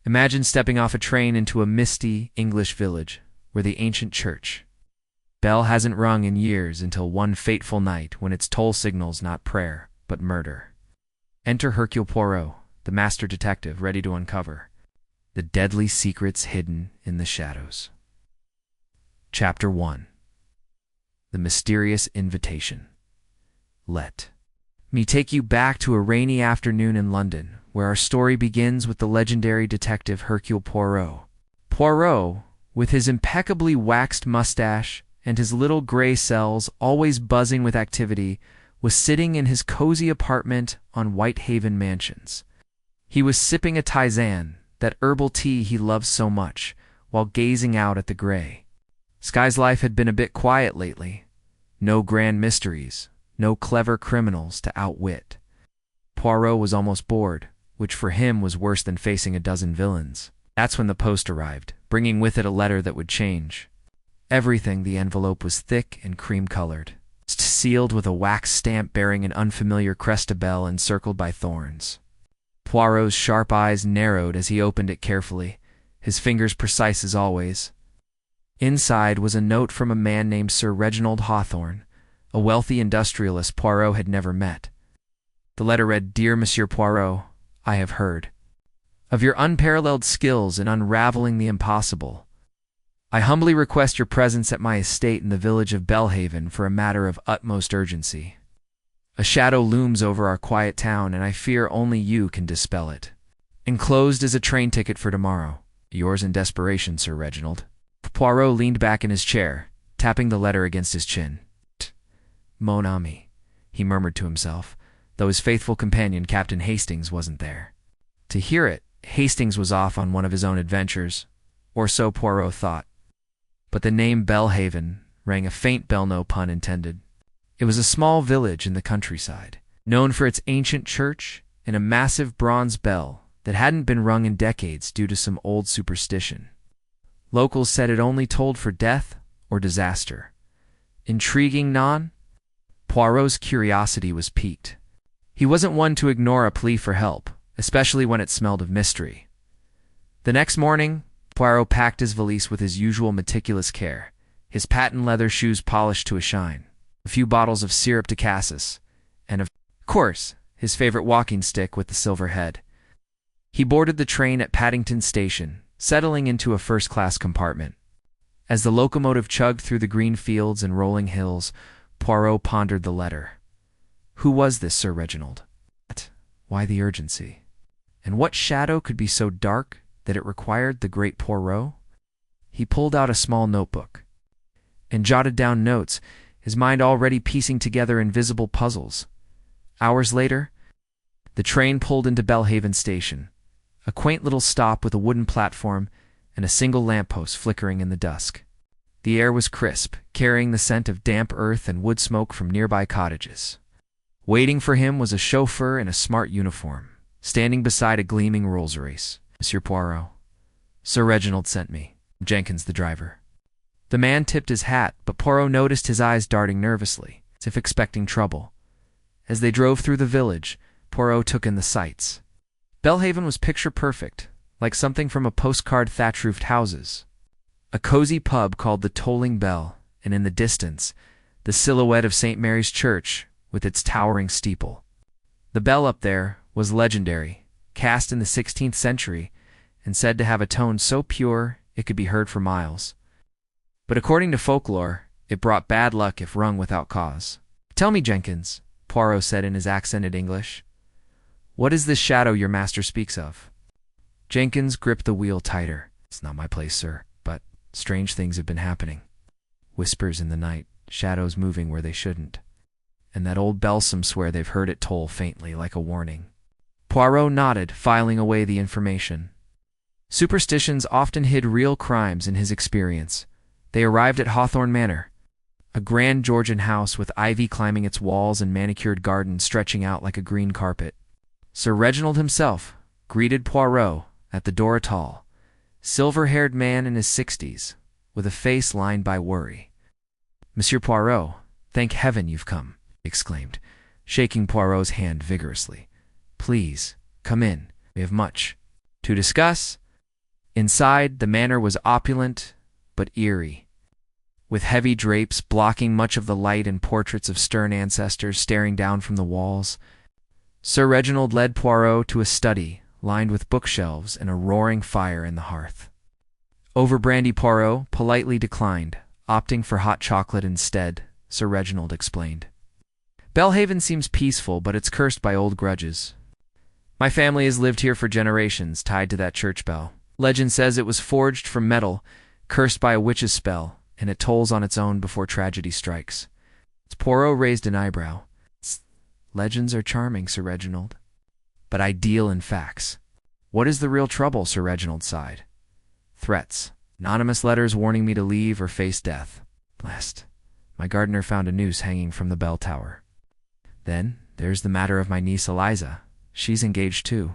Imagine stepping off a train into a misty English village where the ancient church bell hasn't rung in years until one fateful night when its toll signals not prayer, but murder. Enter Hercule Poirot, the master detective, ready to uncover the deadly secrets hidden in the shadows. Chapter 1. The Mysterious Invitation. Let me take you back to a rainy afternoon in London, where our story begins with the legendary detective Hercule Poirot. Poirot, with his impeccably waxed mustache and his little gray cells always buzzing with activity, was sitting in his cozy apartment on Whitehaven Mansions. He was sipping a tisane, that herbal tea he loves so much, while gazing out at the grey skies. Life had been a bit quiet lately. No grand mysteries, no clever criminals to outwit. Poirot was almost bored, which for him was worse than facing a dozen villains. That's when the post arrived, bringing with it a letter that would change everything. The envelope was thick and cream-colored, sealed with a wax stamp bearing an unfamiliar crest-a-bell encircled by thorns. Poirot's sharp eyes narrowed as he opened it carefully, his fingers precise as always. Inside was a note from a man named Sir Reginald Hawthorne, a wealthy industrialist Poirot had never met. The letter read, "Dear Monsieur Poirot, I have heard of your unparalleled skills in unraveling the impossible. I humbly request your presence at my estate in the village of Bellhaven for a matter of utmost urgency. A shadow looms over our quiet town, and I fear only you can dispel it. Enclosed is a train ticket for tomorrow. Yours in desperation, Sir Reginald." Poirot leaned back in his chair, tapping the letter against his chin. "Mon ami," he murmured to himself, though his faithful companion, Captain Hastings, wasn't there. To hear it, Hastings was off on one of his own adventures, or so Poirot thought. But the name Bellhaven rang a faint bell, no pun intended. It was a small village in the countryside, known for its ancient church and a massive bronze bell that hadn't been rung in decades due to some old superstition. Locals said it only tolled for death or disaster. Intriguing, non? Poirot's curiosity was piqued. He wasn't one to ignore a plea for help, especially when it smelled of mystery. The next morning, Poirot packed his valise with his usual meticulous care, his patent leather shoes polished to a shine, a few bottles of syrup de cassis, and, of course, his favorite walking stick with the silver head. He boarded the train at Paddington Station, settling into a first-class compartment. As the locomotive chugged through the green fields and rolling hills, Poirot pondered the letter. Who was this Sir Reginald? Why the urgency? And what shadow could be so dark that it required the great Poirot? He pulled out a small notebook and jotted down notes, his mind already piecing together invisible puzzles. Hours later, the train pulled into Bellhaven Station, a quaint little stop with a wooden platform and a single lamppost flickering in the dusk. The air was crisp, carrying the scent of damp earth and wood smoke from nearby cottages. Waiting for him was a chauffeur in a smart uniform, standing beside a gleaming Rolls-Royce. "Monsieur Poirot, Sir Reginald sent me." Jenkins, the driver. The man tipped his hat, but Poirot noticed his eyes darting nervously, as if expecting trouble. As they drove through the village, Poirot took in the sights. Bellhaven was picture-perfect, like something from a postcard. Thatch-roofed houses, a cozy pub called the Tolling Bell, and in the distance, the silhouette of St. Mary's Church with its towering steeple. The bell up there was legendary, cast in the 16th century, and said to have a tone so pure it could be heard for miles. But according to folklore, it brought bad luck if rung without cause. "Tell me, Jenkins," Poirot said in his accented English, "what is this shadow your master speaks of?" Jenkins gripped the wheel tighter. "It's not my place, sir, but strange things have been happening. Whispers in the night, shadows moving where they shouldn't. And that old bell, some swear they've heard it toll faintly, like a warning." Poirot nodded, filing away the information. Superstitions often hid real crimes in his experience. They arrived at Hawthorne Manor, a grand Georgian house with ivy climbing its walls and manicured gardens stretching out like a green carpet. Sir Reginald himself greeted Poirot at the door, a tall, silver-haired man in his 60s, with a face lined by worry. "Monsieur Poirot, thank heaven you've come," he exclaimed, shaking Poirot's hand vigorously. "Please, come in. We have much to discuss." Inside, the manor was opulent but eerie, with heavy drapes blocking much of the light and portraits of stern ancestors staring down from the walls. Sir Reginald led Poirot to a study lined with bookshelves and a roaring fire in the hearth. Over brandy, Poirot politely declined, opting for hot chocolate instead, Sir Reginald explained. Bellhaven seems peaceful, but it's cursed by old grudges. My family has lived here for generations, tied to that church bell. Legend says it was forged from metal, cursed by a witch's spell, and it tolls on its own before tragedy strikes. Poirot raised an eyebrow. Legends are charming, Sir Reginald, but I deal in facts. What is the real trouble? Sir Reginald sighed. Threats. Anonymous letters warning me to leave or face death. Last, my gardener found a noose hanging from the bell tower. Then, there's the matter of my niece Eliza. She's engaged too.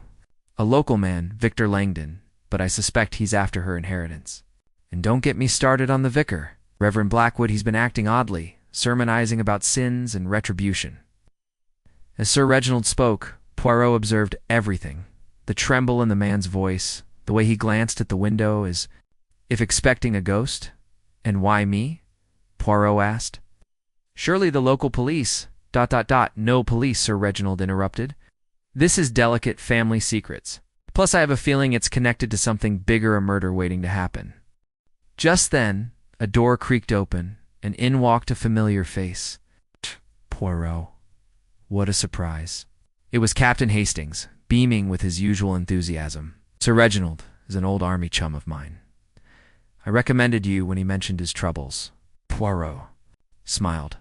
A local man, Victor Langdon, but I suspect he's after her inheritance. And don't get me started on the vicar. Reverend Blackwood, he's been acting oddly, sermonizing about sins and retribution. As Sir Reginald spoke, Poirot observed everything. The tremble in the man's voice, the way he glanced at the window as if expecting a ghost. And why me? Poirot asked. Surely the local police. ... No police, Sir Reginald interrupted. This is delicate family secrets. Plus I have a feeling it's connected to something bigger, a murder waiting to happen. Just then, a door creaked open, and in walked a familiar face. Poirot. What a surprise. It was Captain Hastings, beaming with his usual enthusiasm. Sir Reginald is an old army chum of mine. I recommended you when he mentioned his troubles. Poirot smiled.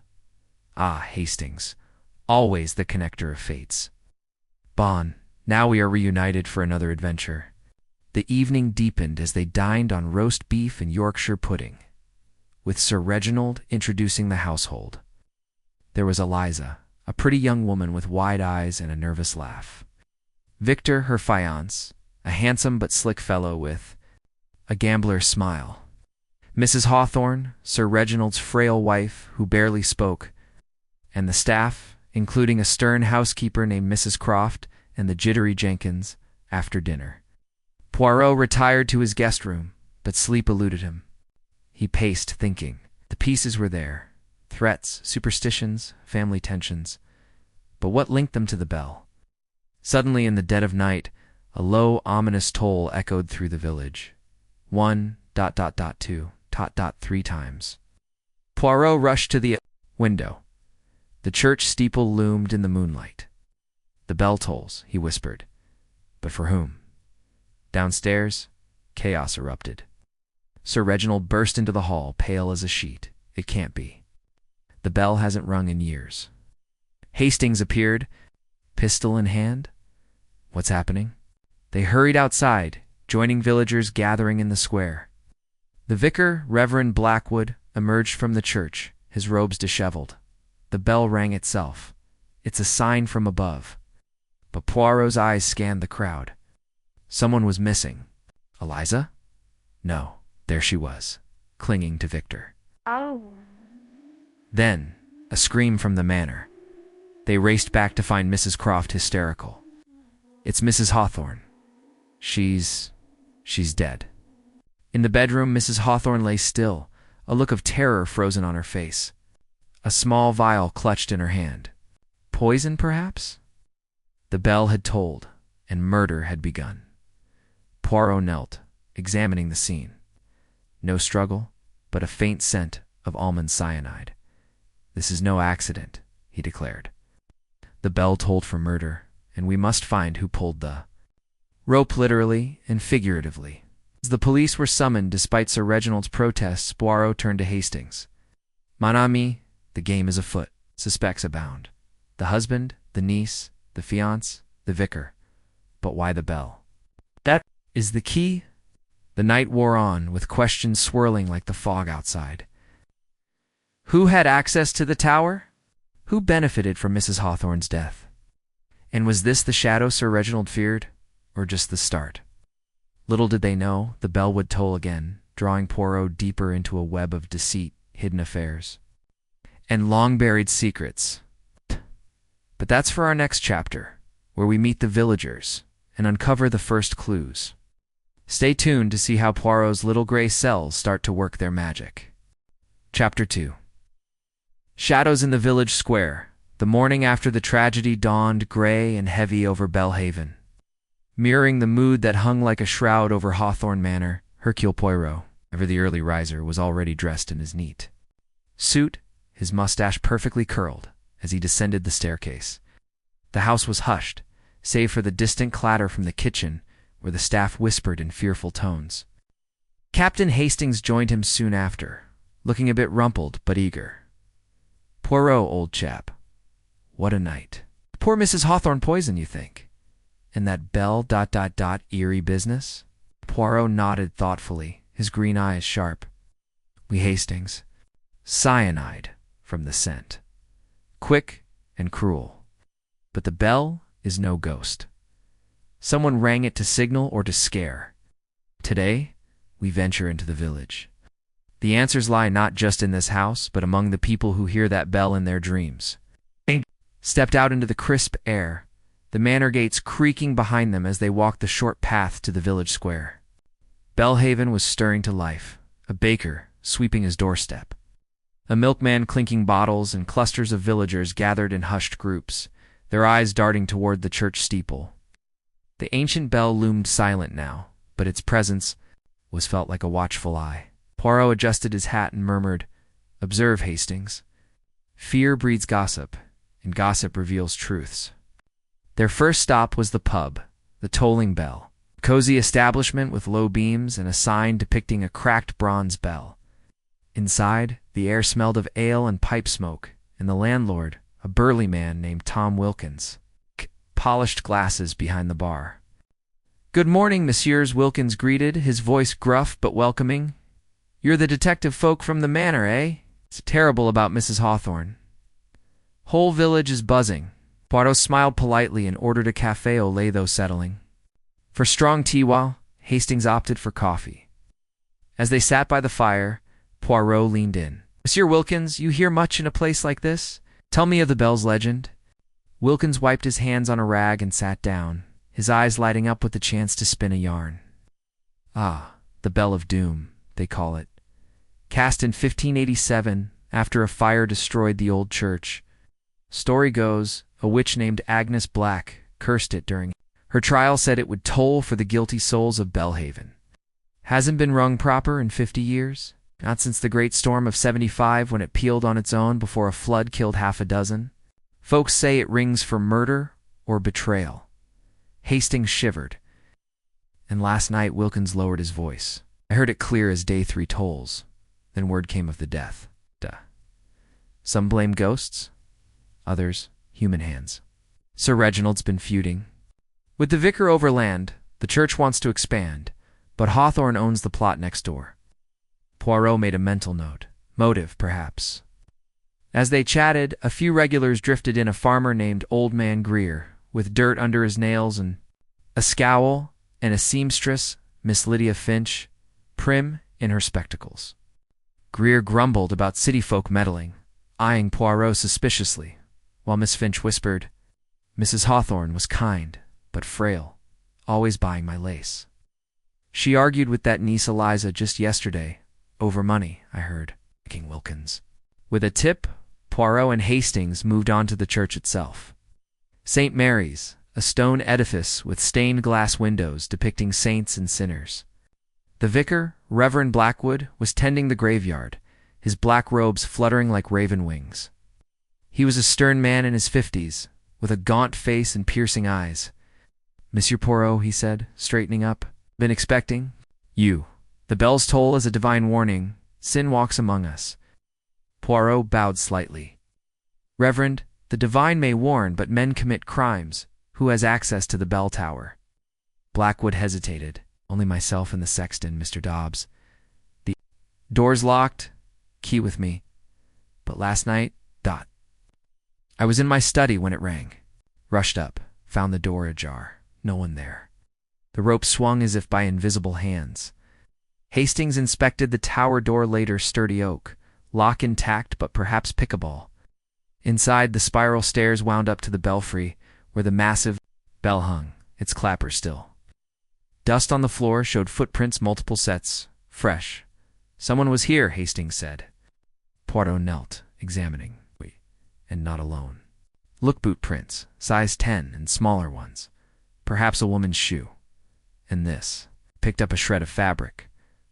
Ah, Hastings, always the connector of fates. Bon, now we are reunited for another adventure. The evening deepened as they dined on roast beef and Yorkshire pudding, with Sir Reginald introducing the household. There was Eliza, a pretty young woman with wide eyes and a nervous laugh. Victor, her fiancé, a handsome but slick fellow with a gambler's smile. Mrs. Hawthorne, Sir Reginald's frail wife, who barely spoke, and the staff, including a stern housekeeper named Mrs. Croft and the jittery Jenkins, after dinner. Poirot retired to his guest room, but sleep eluded him. He paced, thinking. The pieces were there. Threats, superstitions, family tensions. But what linked them to the bell? Suddenly, in the dead of night, a low, ominous toll echoed through the village. 1, ... 2, ... 3 times. Poirot rushed to the window. The church steeple loomed in the moonlight. The bell tolls, he whispered. But for whom? Downstairs, chaos erupted. Sir Reginald burst into the hall, pale as a sheet. It can't be. The bell hasn't rung in years. Hastings appeared, pistol in hand. What's happening? They hurried outside, joining villagers gathering in the square. The vicar, Reverend Blackwood, emerged from the church, his robes disheveled. The bell rang itself. It's a sign from above. But Poirot's eyes scanned the crowd. Someone was missing. Eliza? No, there she was, clinging to Victor. Oh. Then, a scream from the manor. They raced back to find Mrs. Croft hysterical. It's Mrs. Hawthorne. She's dead. In the bedroom, Mrs. Hawthorne lay still, a look of terror frozen on her face. A small vial clutched in her hand. Poison, perhaps? The bell had tolled, and murder had begun. Poirot knelt, examining the scene. No struggle, but a faint scent of almond cyanide. This is no accident, he declared. The bell tolled for murder, and we must find who pulled the rope, literally and figuratively. As the police were summoned despite Sir Reginald's protests, Poirot turned to Hastings. Mon ami, the game is afoot. Suspects abound. The husband, the niece, the fiancé, the vicar. But why the bell? That is the key. The night wore on, with questions swirling like the fog outside. Who had access to the tower? Who benefited from Mrs. Hawthorne's death? And was this the shadow Sir Reginald feared, or just the start? Little did they know, the bell would toll again, drawing Poirot deeper into a web of deceit, hidden affairs, and long-buried secrets. But that's for our next chapter, where we meet the villagers and uncover the first clues. Stay tuned to see how Poirot's little gray cells start to work their magic. Chapter 2. Shadows in the village square. The morning after the tragedy dawned gray and heavy over Bellhaven. Mirroring the mood that hung like a shroud over Hawthorne Manor, Hercule Poirot, ever the early riser, was already dressed in his neat suit, his mustache perfectly curled, as he descended the staircase. The house was hushed, save for the distant clatter from the kitchen, where the staff whispered in fearful tones. Captain Hastings joined him soon after, looking a bit rumpled but eager. "Poirot, old chap, what a night. Poor Mrs. Hawthorne poisoned, you think? And that eerie business?" Poirot nodded thoughtfully, his green eyes sharp. "We Hastings. Cyanide from the scent. Quick and cruel. But the bell is no ghost. Someone rang it to signal or to scare. Today, we venture into the village. The answers lie not just in this house, but among the people who hear that bell in their dreams." Stepped out into the crisp air, the manor gates creaking behind them as they walked the short path to the village square. Bellhaven was stirring to life, a baker sweeping his doorstep, a milkman clinking bottles, and clusters of villagers gathered in hushed groups, their eyes darting toward the church steeple. The ancient bell loomed silent now, but its presence was felt like a watchful eye. Poirot adjusted his hat and murmured, "Observe, Hastings. Fear breeds gossip, and gossip reveals truths." Their first stop was the pub, the Tolling Bell, a cozy establishment with low beams and a sign depicting a cracked bronze bell. Inside, the air smelled of ale and pipe smoke, and the landlord, a burly man named Tom Wilkins, polished glasses behind the bar. "Good morning, Messieurs," Wilkins greeted, his voice gruff but welcoming. "You're the detective folk from the manor, eh? It's terrible about Mrs. Hawthorne. Whole village is buzzing." Poirot smiled politely and ordered a café au lait, though settling for strong tea, while Hastings opted for coffee. As they sat by the fire, Poirot leaned in. "Monsieur Wilkins, you hear much in a place like this? Tell me of the bell's legend." Wilkins wiped his hands on a rag and sat down, his eyes lighting up with the chance to spin a yarn. "Ah, the Bell of Doom, they call it. Cast in 1587, after a fire destroyed the old church. Story goes, a witch named Agnes Black cursed it during her trial, said it would toll for the guilty souls of Bellhaven. Hasn't been rung proper in 50 years. Not since the great storm of 75, when it pealed on its own before a flood killed half a dozen. Folks say it rings for murder or betrayal." Hastings shivered, and last night Wilkins lowered his voice. "I heard it clear as day 3 tolls. Then word came of the death. Some blame ghosts, others human hands. Sir Reginald's been feuding with the vicar over land. The church wants to expand, but Hawthorne owns the plot next door." Poirot made a mental note. Motive, perhaps. As they chatted, a few regulars drifted in, a farmer named Old Man Greer, with dirt under his nails and a scowl, and a seamstress, Miss Lydia Finch, prim in her spectacles. Greer grumbled about city folk meddling, eyeing Poirot suspiciously, while Miss Finch whispered, "Mrs. Hawthorne was kind, but frail, always buying my lace. She argued with that niece Eliza just yesterday, over money, I heard." King Wilkins. With a tip, Poirot and Hastings moved on to the church itself. St. Mary's, a stone edifice with stained glass windows depicting saints and sinners. The vicar, Reverend Blackwood, was tending the graveyard, his black robes fluttering like raven wings. He was a stern man in his 50s, with a gaunt face and piercing eyes. "Monsieur Poirot," he said, straightening up, "been expecting you. The bell's toll is a divine warning. Sin walks among us." Poirot bowed slightly. "Reverend, the divine may warn, but men commit crimes. Who has access to the bell tower?" Blackwood hesitated. "Only myself and the sexton, Mr. Dobbs. The door's locked, key with me. But last night, I was in my study when it rang. Rushed up, found the door ajar. No one there. The rope swung as if by invisible hands. Hastings inspected the tower door later, sturdy oak, lock intact but perhaps pickable. Inside, the spiral stairs wound up to the belfry, where the massive bell hung, its clapper still. Dust on the floor showed footprints multiple sets, fresh. Someone was here, Hastings said. Poirot knelt, examining. And not alone. Look, boot prints, size 10 and smaller ones. Perhaps a woman's shoe. And this. Picked up a shred of fabric.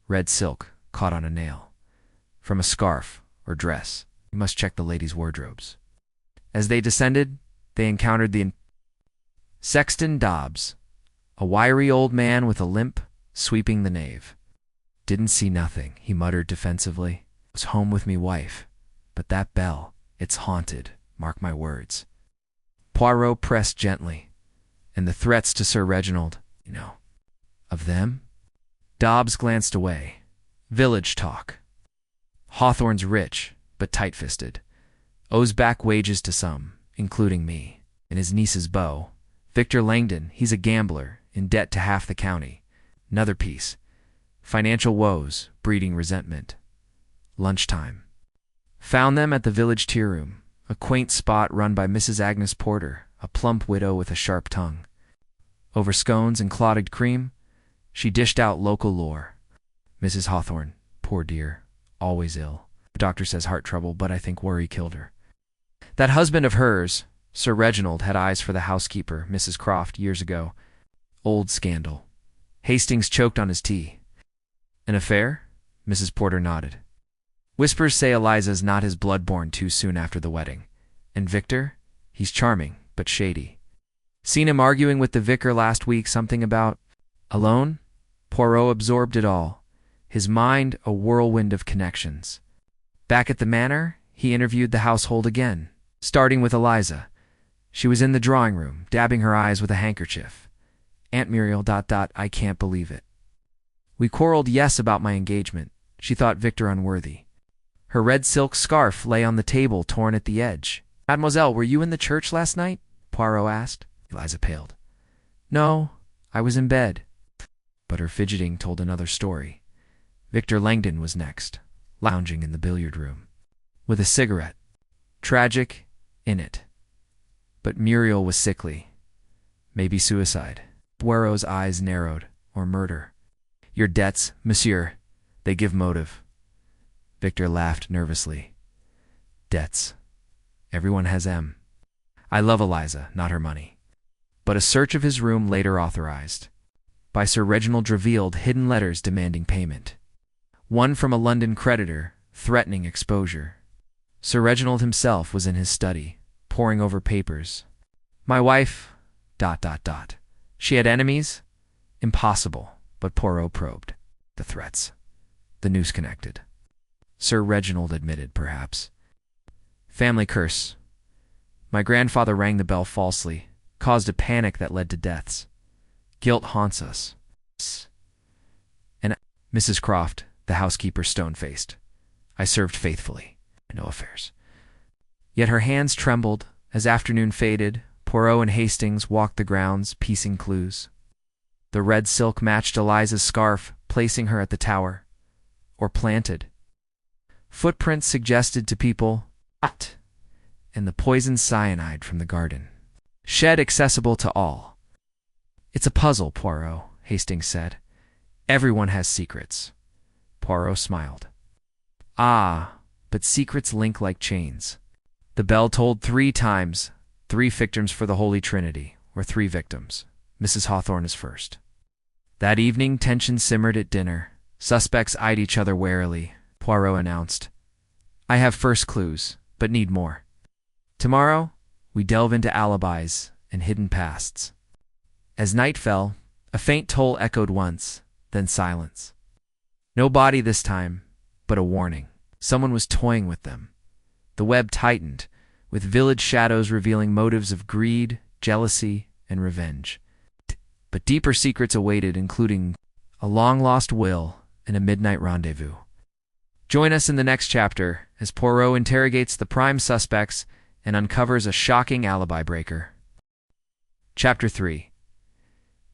Red silk, caught on a nail. From a scarf or dress. You must check the ladies' wardrobes. As they descended, they encountered the Sexton Dobbs, a wiry old man with a limp, sweeping the nave. Didn't see nothing, he muttered defensively. Was home with me wife. But that bell, it's haunted, mark my words. Poirot pressed gently. And the threats to Sir Reginald, of them? Dobbs glanced away. Village talk. Hawthorne's rich, but tight-fisted. Owes back wages to some, including me, and his niece's beau. Victor Langdon, he's a gambler, in debt to half the county. Another piece. Financial woes, breeding resentment. Lunchtime. Found them at the village tea room, a quaint spot run by Mrs. Agnes Porter, a plump widow with a sharp tongue. Over scones and clotted cream, she dished out local lore. Mrs. Hawthorne, poor dear, always ill. The doctor says heart trouble, but I think worry killed her. That husband of hers, Sir Reginald, had eyes for the housekeeper, Mrs. Croft, years ago. Old scandal. Hastings choked on his tea. An affair? Mrs. Porter nodded. Whispers say Eliza's not his blood-born too soon after the wedding. And Victor? He's charming, but shady. Seen him arguing with the vicar last week, something about... Alone? Poirot absorbed it all. His mind a whirlwind of connections. Back at the manor, he interviewed the household again, starting with Eliza. She was in the drawing room, dabbing her eyes with a handkerchief. Aunt Muriel... I can't believe it. We quarreled, yes, about my engagement. She thought Victor unworthy. Her red silk scarf lay on the table, torn at the edge. Mademoiselle, were you in the church last night? Poirot asked. Eliza paled. No, I was in bed. But her fidgeting told another story. Victor Langdon was next, lounging in the billiard room, with a cigarette. Tragic, in it. But Muriel was sickly. Maybe suicide. Poirot's eyes narrowed. Or murder. Your debts, monsieur, they give motive. Victor laughed nervously. Debts. Everyone has them. I love Eliza, not her money. But a search of his room later authorized. By Sir Reginald revealed hidden letters demanding payment. One from a London creditor, threatening exposure. Sir Reginald himself was in his study, poring over papers. My wife... She had enemies? Impossible, but Poirot probed. The threats. The noose connected. Sir Reginald admitted, perhaps. Family curse. My grandfather rang the bell falsely, caused a panic that led to deaths. Guilt haunts us. And Mrs. Croft, the housekeeper, stone-faced. I served faithfully. No affairs. Yet her hands trembled. As afternoon faded, Poirot and Hastings walked the grounds, piecing clues. The red silk matched Eliza's scarf, placing her at the tower. Or planted. Footprints suggested to people, and the poison cyanide from the garden. Shed accessible to all. It's a puzzle, Poirot, Hastings said. Everyone has secrets. Poirot smiled. Ah, but secrets link like chains. The bell tolled 3 times, 3 victims for the Holy Trinity, or 3 victims. Mrs. Hawthorne is first. That evening, tension simmered at dinner. Suspects eyed each other warily. Poirot announced, I have first clues, but need more. Tomorrow, we delve into alibis and hidden pasts. As night fell, a faint toll echoed once, then silence. No body this time, but a warning. Someone was toying with them. The web tightened, with village shadows revealing motives of greed, jealousy, and revenge. But deeper secrets awaited, including a long-lost will and a midnight rendezvous. Join us in the next chapter as Poirot interrogates the prime suspects and uncovers a shocking alibi breaker. Chapter 3.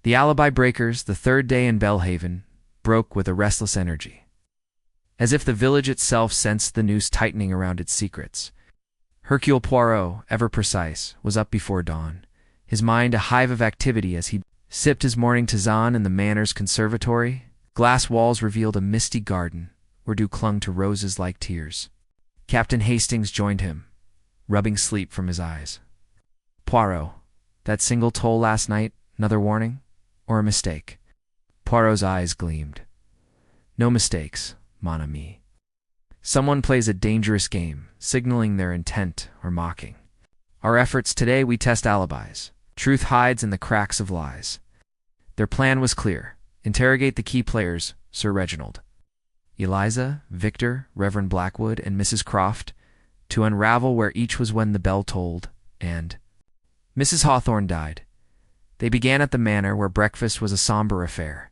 The alibi breakers, the third day in Bellhaven, broke with a restless energy. As if the village itself sensed the noose tightening around its secrets. Hercule Poirot, ever precise, was up before dawn, his mind a hive of activity as he sipped his morning tisane in the Manor's conservatory. Glass walls revealed a misty garden where dew clung to roses like tears. Captain Hastings joined him, rubbing sleep from his eyes. "Poirot, that single toll last night, another warning? Or a mistake?" Poirot's eyes gleamed. "No mistakes, mon ami. Someone plays a dangerous game, signaling their intent or mocking. Our efforts today, we test alibis. Truth hides in the cracks of lies. Their plan was clear. Interrogate the key players, Sir Reginald, Eliza, Victor, Reverend Blackwood, and Mrs. Croft, to unravel where each was when the bell tolled, and Mrs. Hawthorne died. They began at the Manor, where breakfast was a somber affair.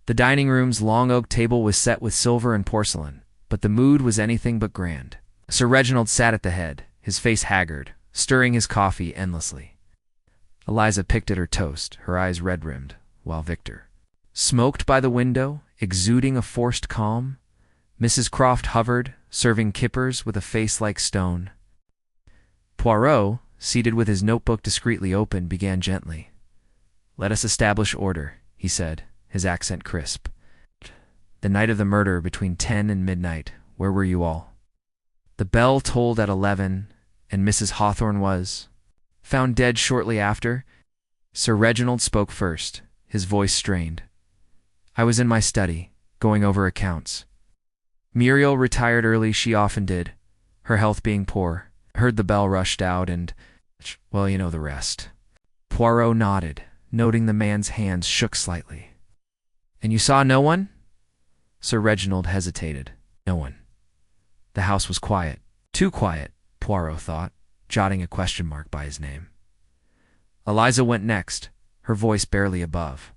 The dining room's long oak table was set with silver and porcelain, but the mood was anything but grand. Sir Reginald sat at the head, his face haggard, stirring his coffee endlessly. Eliza picked at her toast, her eyes red-rimmed, while Victor smoked by the window, exuding a forced calm. Mrs. Croft hovered, serving kippers with a face like stone. Poirot, seated with his notebook discreetly open, began gently. "Let us establish order," he said, his accent crisp. "The night of the murder, between 10 and midnight, where were you all?" "The bell tolled at 11, and Mrs. Hawthorne was found dead shortly after." Sir Reginald spoke first, his voice strained. "I was in my study, going over accounts. Muriel retired early, she often did, her health being poor. Heard the bell, rushed out, and, well, you know the rest." Poirot nodded, noting the man's hands shook slightly. "And you saw no one?" Sir Reginald hesitated. "No one. The house was quiet. Too quiet," Poirot thought, jotting a question mark by his name. Eliza went next, her voice barely above.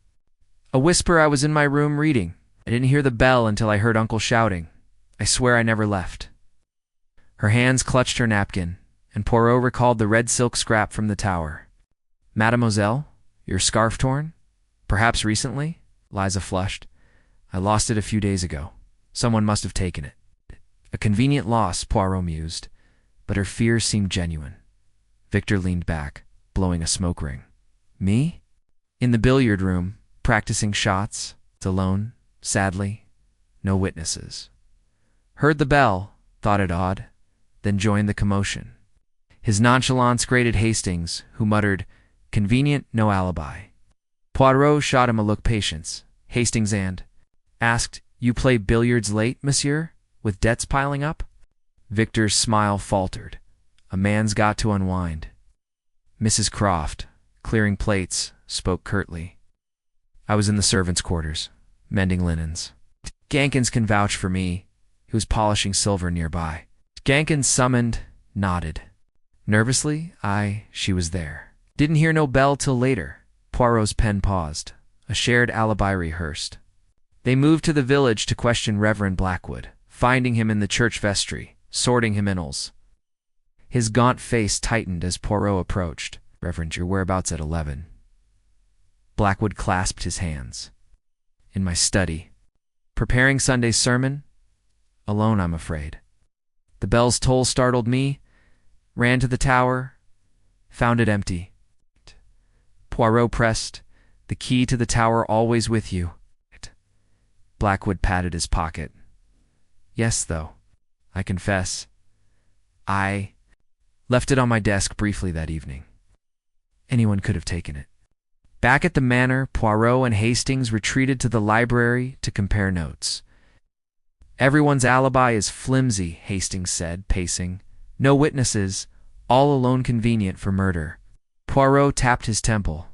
"A whisper. I was in my room reading. I didn't hear the bell until I heard Uncle shouting. I swear I never left." Her hands clutched her napkin, and Poirot recalled the red silk scrap from the tower. "Mademoiselle, your scarf torn? Perhaps recently?" Eliza flushed. "I lost it a few days ago. Someone must have taken it." "A convenient loss," Poirot mused, but her fears seemed genuine. Victor leaned back, blowing a smoke ring. "Me?" "In the billiard room, practicing shots, alone, sadly, no witnesses. Heard the bell, thought it odd, then joined the commotion." His nonchalance grated Hastings, who muttered, "Convenient, no alibi." Poirot shot him a look patience. Hastings asked, "You play billiards late, monsieur, with debts piling up?" Victor's smile faltered. A man's got to unwind. Mrs. Croft, clearing plates, spoke curtly. "I was in the servants' quarters, mending linens. Jenkins can vouch for me. He was polishing silver nearby." Jenkins, summoned, nodded. Nervously, she was there. "Didn't hear no bell till later." Poirot's pen paused. A shared alibi rehearsed. They moved to the village to question Reverend Blackwood, finding him in the church vestry, sorting hymnals. His gaunt face tightened as Poirot approached. "Reverend, your whereabouts at 11. Blackwood clasped his hands. "In my study. Preparing Sunday's sermon? Alone, I'm afraid. The bell's toll startled me. Ran to the tower. Found it empty." Poirot pressed. "The key to the tower always with you." Blackwood patted his pocket. "Yes, though. I confess. I left it on my desk briefly that evening. Anyone could have taken it." Back at the Manor, Poirot and Hastings retreated to the library to compare notes. "Everyone's alibi is flimsy," Hastings said, pacing. "No witnesses, all alone convenient for murder." Poirot tapped his temple.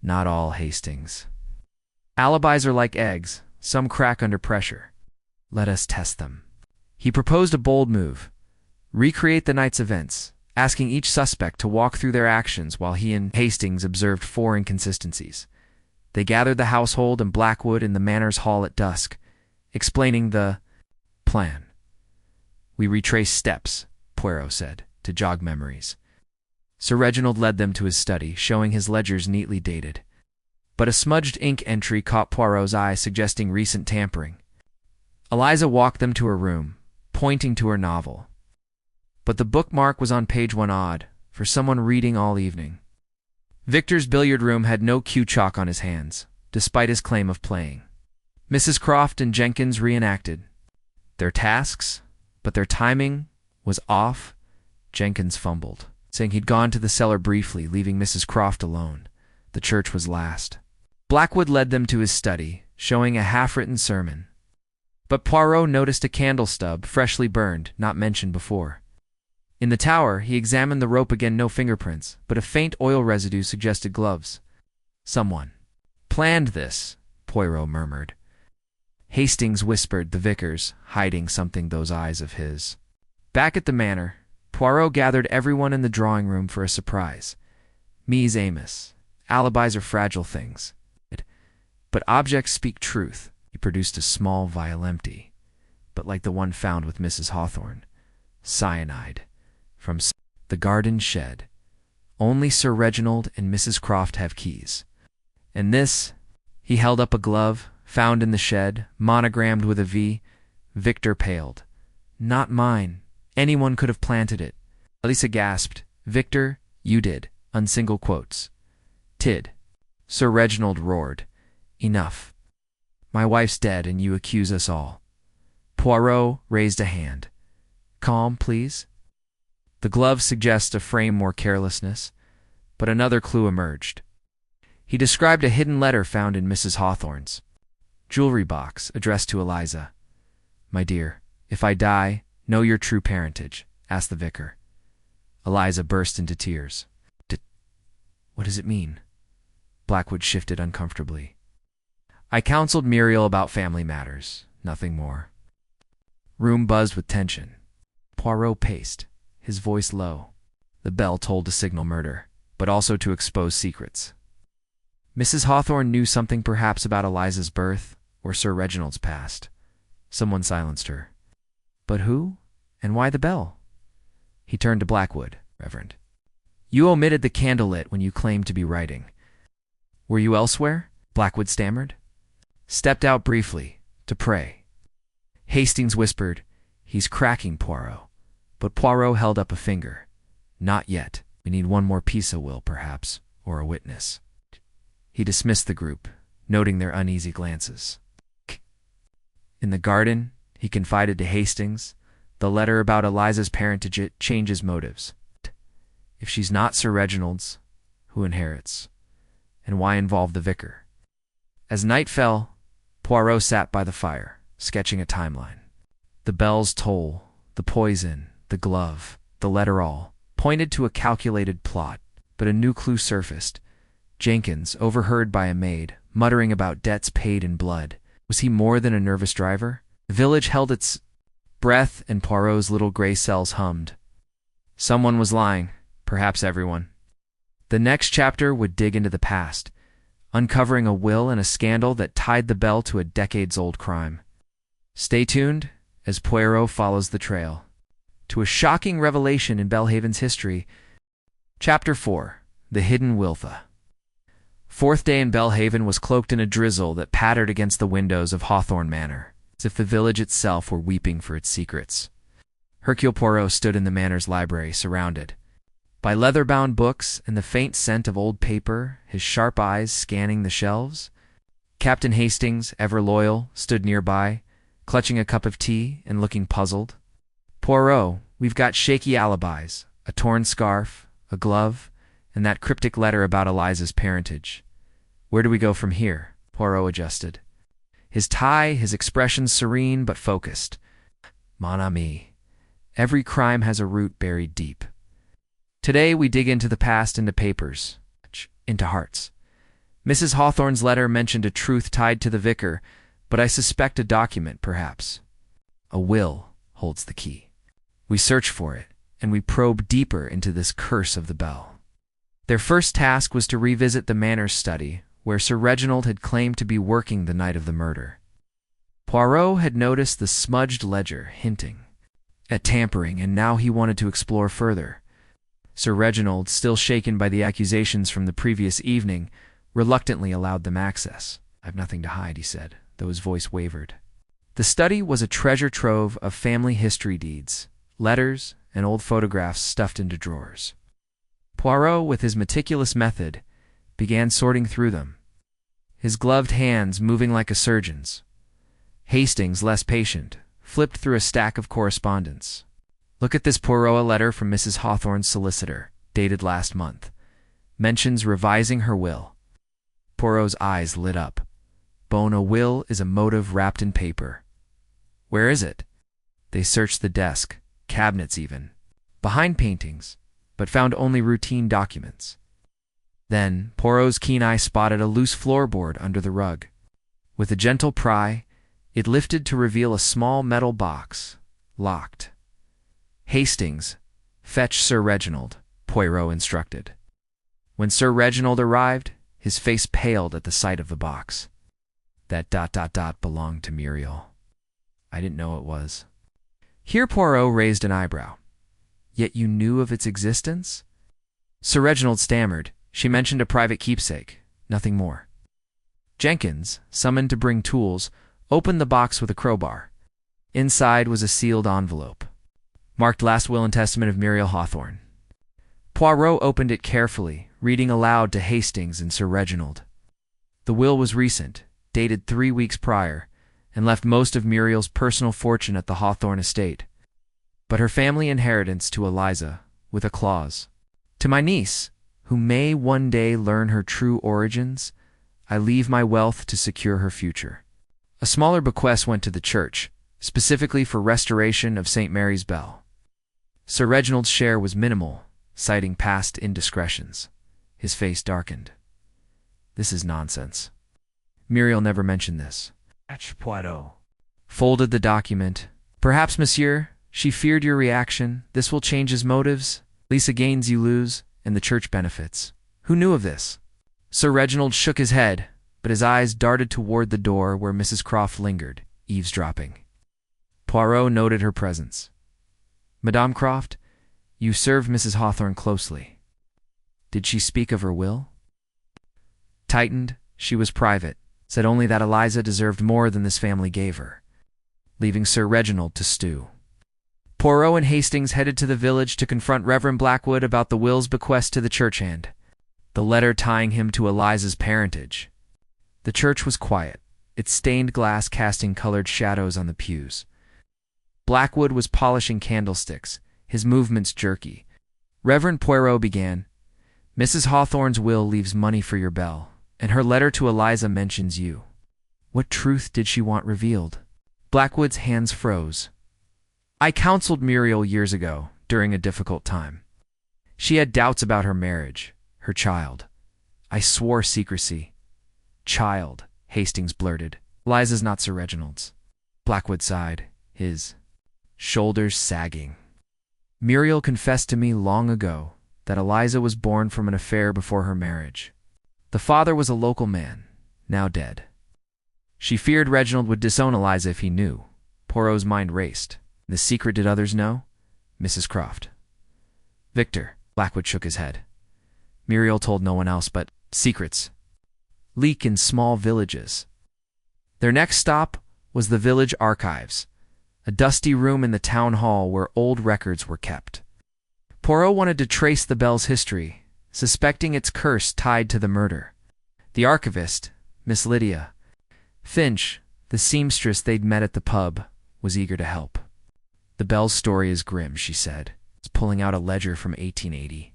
"Not all, Hastings. Alibis are like eggs, some crack under pressure. Let us test them." He proposed a bold move. Recreate the night's events, asking each suspect to walk through their actions while he and Hastings observed 4 inconsistencies. They gathered the household and Blackwood in the Manor's hall at dusk, explaining the plan. "We retraced steps," Poirot said, to jog memories. Sir Reginald led them to his study, showing his ledgers neatly dated. But a smudged ink entry caught Poirot's eye, suggesting recent tampering. Eliza walked them to her room, pointing to her novel. But the bookmark was on page 1 odd, for someone reading all evening. Victor's billiard room had no cue chalk on his hands, despite his claim of playing. Mrs. Croft and Jenkins reenacted their tasks, but their timing was off. Jenkins fumbled, saying he'd gone to the cellar briefly, leaving Mrs. Croft alone. The church was last. Blackwood led them to his study, showing a half-written sermon. But Poirot noticed a candle stub, freshly burned, not mentioned before. In the tower, he examined the rope again, no fingerprints, but a faint oil residue suggested gloves. Someone planned this, Poirot murmured. Hastings whispered, the vicar's hiding something those eyes of his. Back at the manor, Poirot gathered everyone in the drawing room for a surprise. Mies Amos. Alibis are fragile things. But objects speak truth. He produced a small vial empty, but like the one found with Mrs. Hawthorne. Cyanide. From the garden shed. Only Sir Reginald and Mrs. Croft have keys. And this, he held up a glove, found in the shed, monogrammed with a V. Victor paled. Not mine. Anyone could have planted it. Eliza gasped. Victor, you did. Unsingle quotes. Tid. Sir Reginald roared. Enough. My wife's dead and you accuse us all. Poirot raised a hand. Calm, please. The glove suggests a frame more carelessness, but another clue emerged. He described a hidden letter found in Mrs. Hawthorne's jewelry box addressed to Eliza. My dear, if I die, know your true parentage, asked the vicar. Eliza burst into tears. What does it mean? Blackwood shifted uncomfortably. I counseled Muriel about family matters, nothing more. Room buzzed with tension. Poirot paced, his voice low. The bell tolled to signal murder, but also to expose secrets. Mrs. Hawthorne knew something perhaps about Eliza's birth or Sir Reginald's past. Someone silenced her. But who? And why the bell? He turned to Blackwood. Reverend. You omitted the candle lit when you claimed to be writing. Were you elsewhere? Blackwood stammered. Stepped out briefly, to pray. Hastings whispered, He's cracking, Poirot. But Poirot held up a finger. Not yet. We need one more piece of will, perhaps, or a witness. He dismissed the group, noting their uneasy glances. In the garden, he confided to Hastings, the letter about Eliza's parentage changes motives. If she's not Sir Reginald's, who inherits? And why involve the vicar? As night fell, Poirot sat by the fire, sketching a timeline. The bell's toll, the poison, the glove, the letter all, pointed to a calculated plot, but a new clue surfaced. Jenkins, overheard by a maid, muttering about debts paid in blood. Was he more than a nervous driver? The village held its breath and Poirot's little gray cells hummed. Someone was lying, perhaps everyone. The next chapter would dig into the past, uncovering a will and a scandal that tied the bell to a decades-old crime. Stay tuned as Poirot follows the trail to a shocking revelation in Bellhaven's history. Chapter 4. The Hidden Wiltha. Fourth day in Bellhaven was cloaked in a drizzle that pattered against the windows of Hawthorne Manor, as if the village itself were weeping for its secrets. Hercule Poirot stood in the manor's library, surrounded by leather-bound books and the faint scent of old paper, his sharp eyes scanning the shelves. Captain Hastings, ever loyal, stood nearby, clutching a cup of tea and looking puzzled. Poirot, we've got shaky alibis, a torn scarf, a glove, and that cryptic letter about Eliza's parentage. Where do we go from here? Poirot adjusted. His tie, his expression serene but focused. Mon ami, every crime has a root buried deep. Today we dig into the past, into papers, into hearts. Mrs. Hawthorne's letter mentioned a truth tied to the vicar, but I suspect a document, perhaps. A will holds the key. We search for it, and we probe deeper into this curse of the bell. Their first task was to revisit the manor's study, where Sir Reginald had claimed to be working the night of the murder. Poirot had noticed the smudged ledger, hinting at tampering, and now he wanted to explore further. Sir Reginald, still shaken by the accusations from the previous evening, reluctantly allowed them access. I've nothing to hide, he said, though his voice wavered. The study was a treasure trove of family history deeds, letters, and old photographs stuffed into drawers. Poirot, with his meticulous method, began sorting through them, his gloved hands moving like a surgeon's. Hastings, less patient, flipped through a stack of correspondence. "Look at this Poirot letter from Mrs. Hawthorne's solicitor, dated last month. Mentions revising her will." Poirot's eyes lit up. "A will is a motive wrapped in paper. Where is it?" They searched the desk, cabinets even, behind paintings, but found only routine documents. Then Poirot's keen eye spotted a loose floorboard under the rug. With a gentle pry, it lifted to reveal a small metal box, locked. "Hastings, fetch Sir Reginald," Poirot instructed. When Sir Reginald arrived, his face paled at the sight of the box. That ... belonged to Muriel. I didn't know it was. Here Poirot raised an eyebrow. "Yet you knew of its existence?" Sir Reginald stammered. "She mentioned a private keepsake, nothing more." Jenkins, summoned to bring tools, opened the box with a crowbar. Inside was a sealed envelope, marked "Last Will and Testament of Muriel Hawthorne." Poirot opened it carefully, reading aloud to Hastings and Sir Reginald. The will was recent, dated 3 weeks prior, and left most of Muriel's personal fortune at the Hawthorne estate, but her family inheritance to Eliza, with a clause: "To my niece, who may one day learn her true origins, I leave my wealth to secure her future." A smaller bequest went to the church, specifically for restoration of St. Mary's Bell. Sir Reginald's share was minimal, citing past indiscretions. His face darkened. "This is nonsense. Muriel never mentioned this." Poirot folded the document. "Perhaps, monsieur, she feared your reaction. This will change his motives. Lisa gains, you lose, and the church benefits. Who knew of this?" Sir Reginald shook his head, but his eyes darted toward the door where Mrs. Croft lingered, eavesdropping. Poirot noted her presence. "Madame Croft, you served Mrs. Hawthorne closely. Did she speak of her will?" Tightened, she was private, said only that Eliza deserved more than this family gave her, leaving Sir Reginald to stew. Poirot and Hastings headed to the village to confront Reverend Blackwood about the will's bequest to the church hand, the letter tying him to Eliza's parentage. The church was quiet, its stained glass casting colored shadows on the pews. Blackwood was polishing candlesticks, his movements jerky. Reverend Poirot began, "Mrs. Hawthorne's will leaves money for your bell, and her letter to Eliza mentions you. What truth did she want revealed?" Blackwood's hands froze. "I counseled Muriel years ago, during a difficult time. She had doubts about her marriage, her child. I swore secrecy." "Child," Hastings blurted. "Eliza's not Sir Reginald's." Blackwood sighed, his shoulders sagging. "Muriel confessed to me long ago that Eliza was born from an affair before her marriage. The father was a local man, now dead. She feared Reginald would disown Eliza if he knew." Poirot's mind raced. "The secret did others know?" "Mrs. Croft." "Victor," Blackwood shook his head. "Muriel told no one else, but secrets leak in small villages." Their next stop was the village archives, a dusty room in the town hall where old records were kept. Poirot wanted to trace the bell's history, suspecting its curse tied to the murder. The archivist, Miss Lydia Finch, the seamstress they'd met at the pub, was eager to help. "The bell's story is grim," she said. "It's pulling out a ledger from 1880.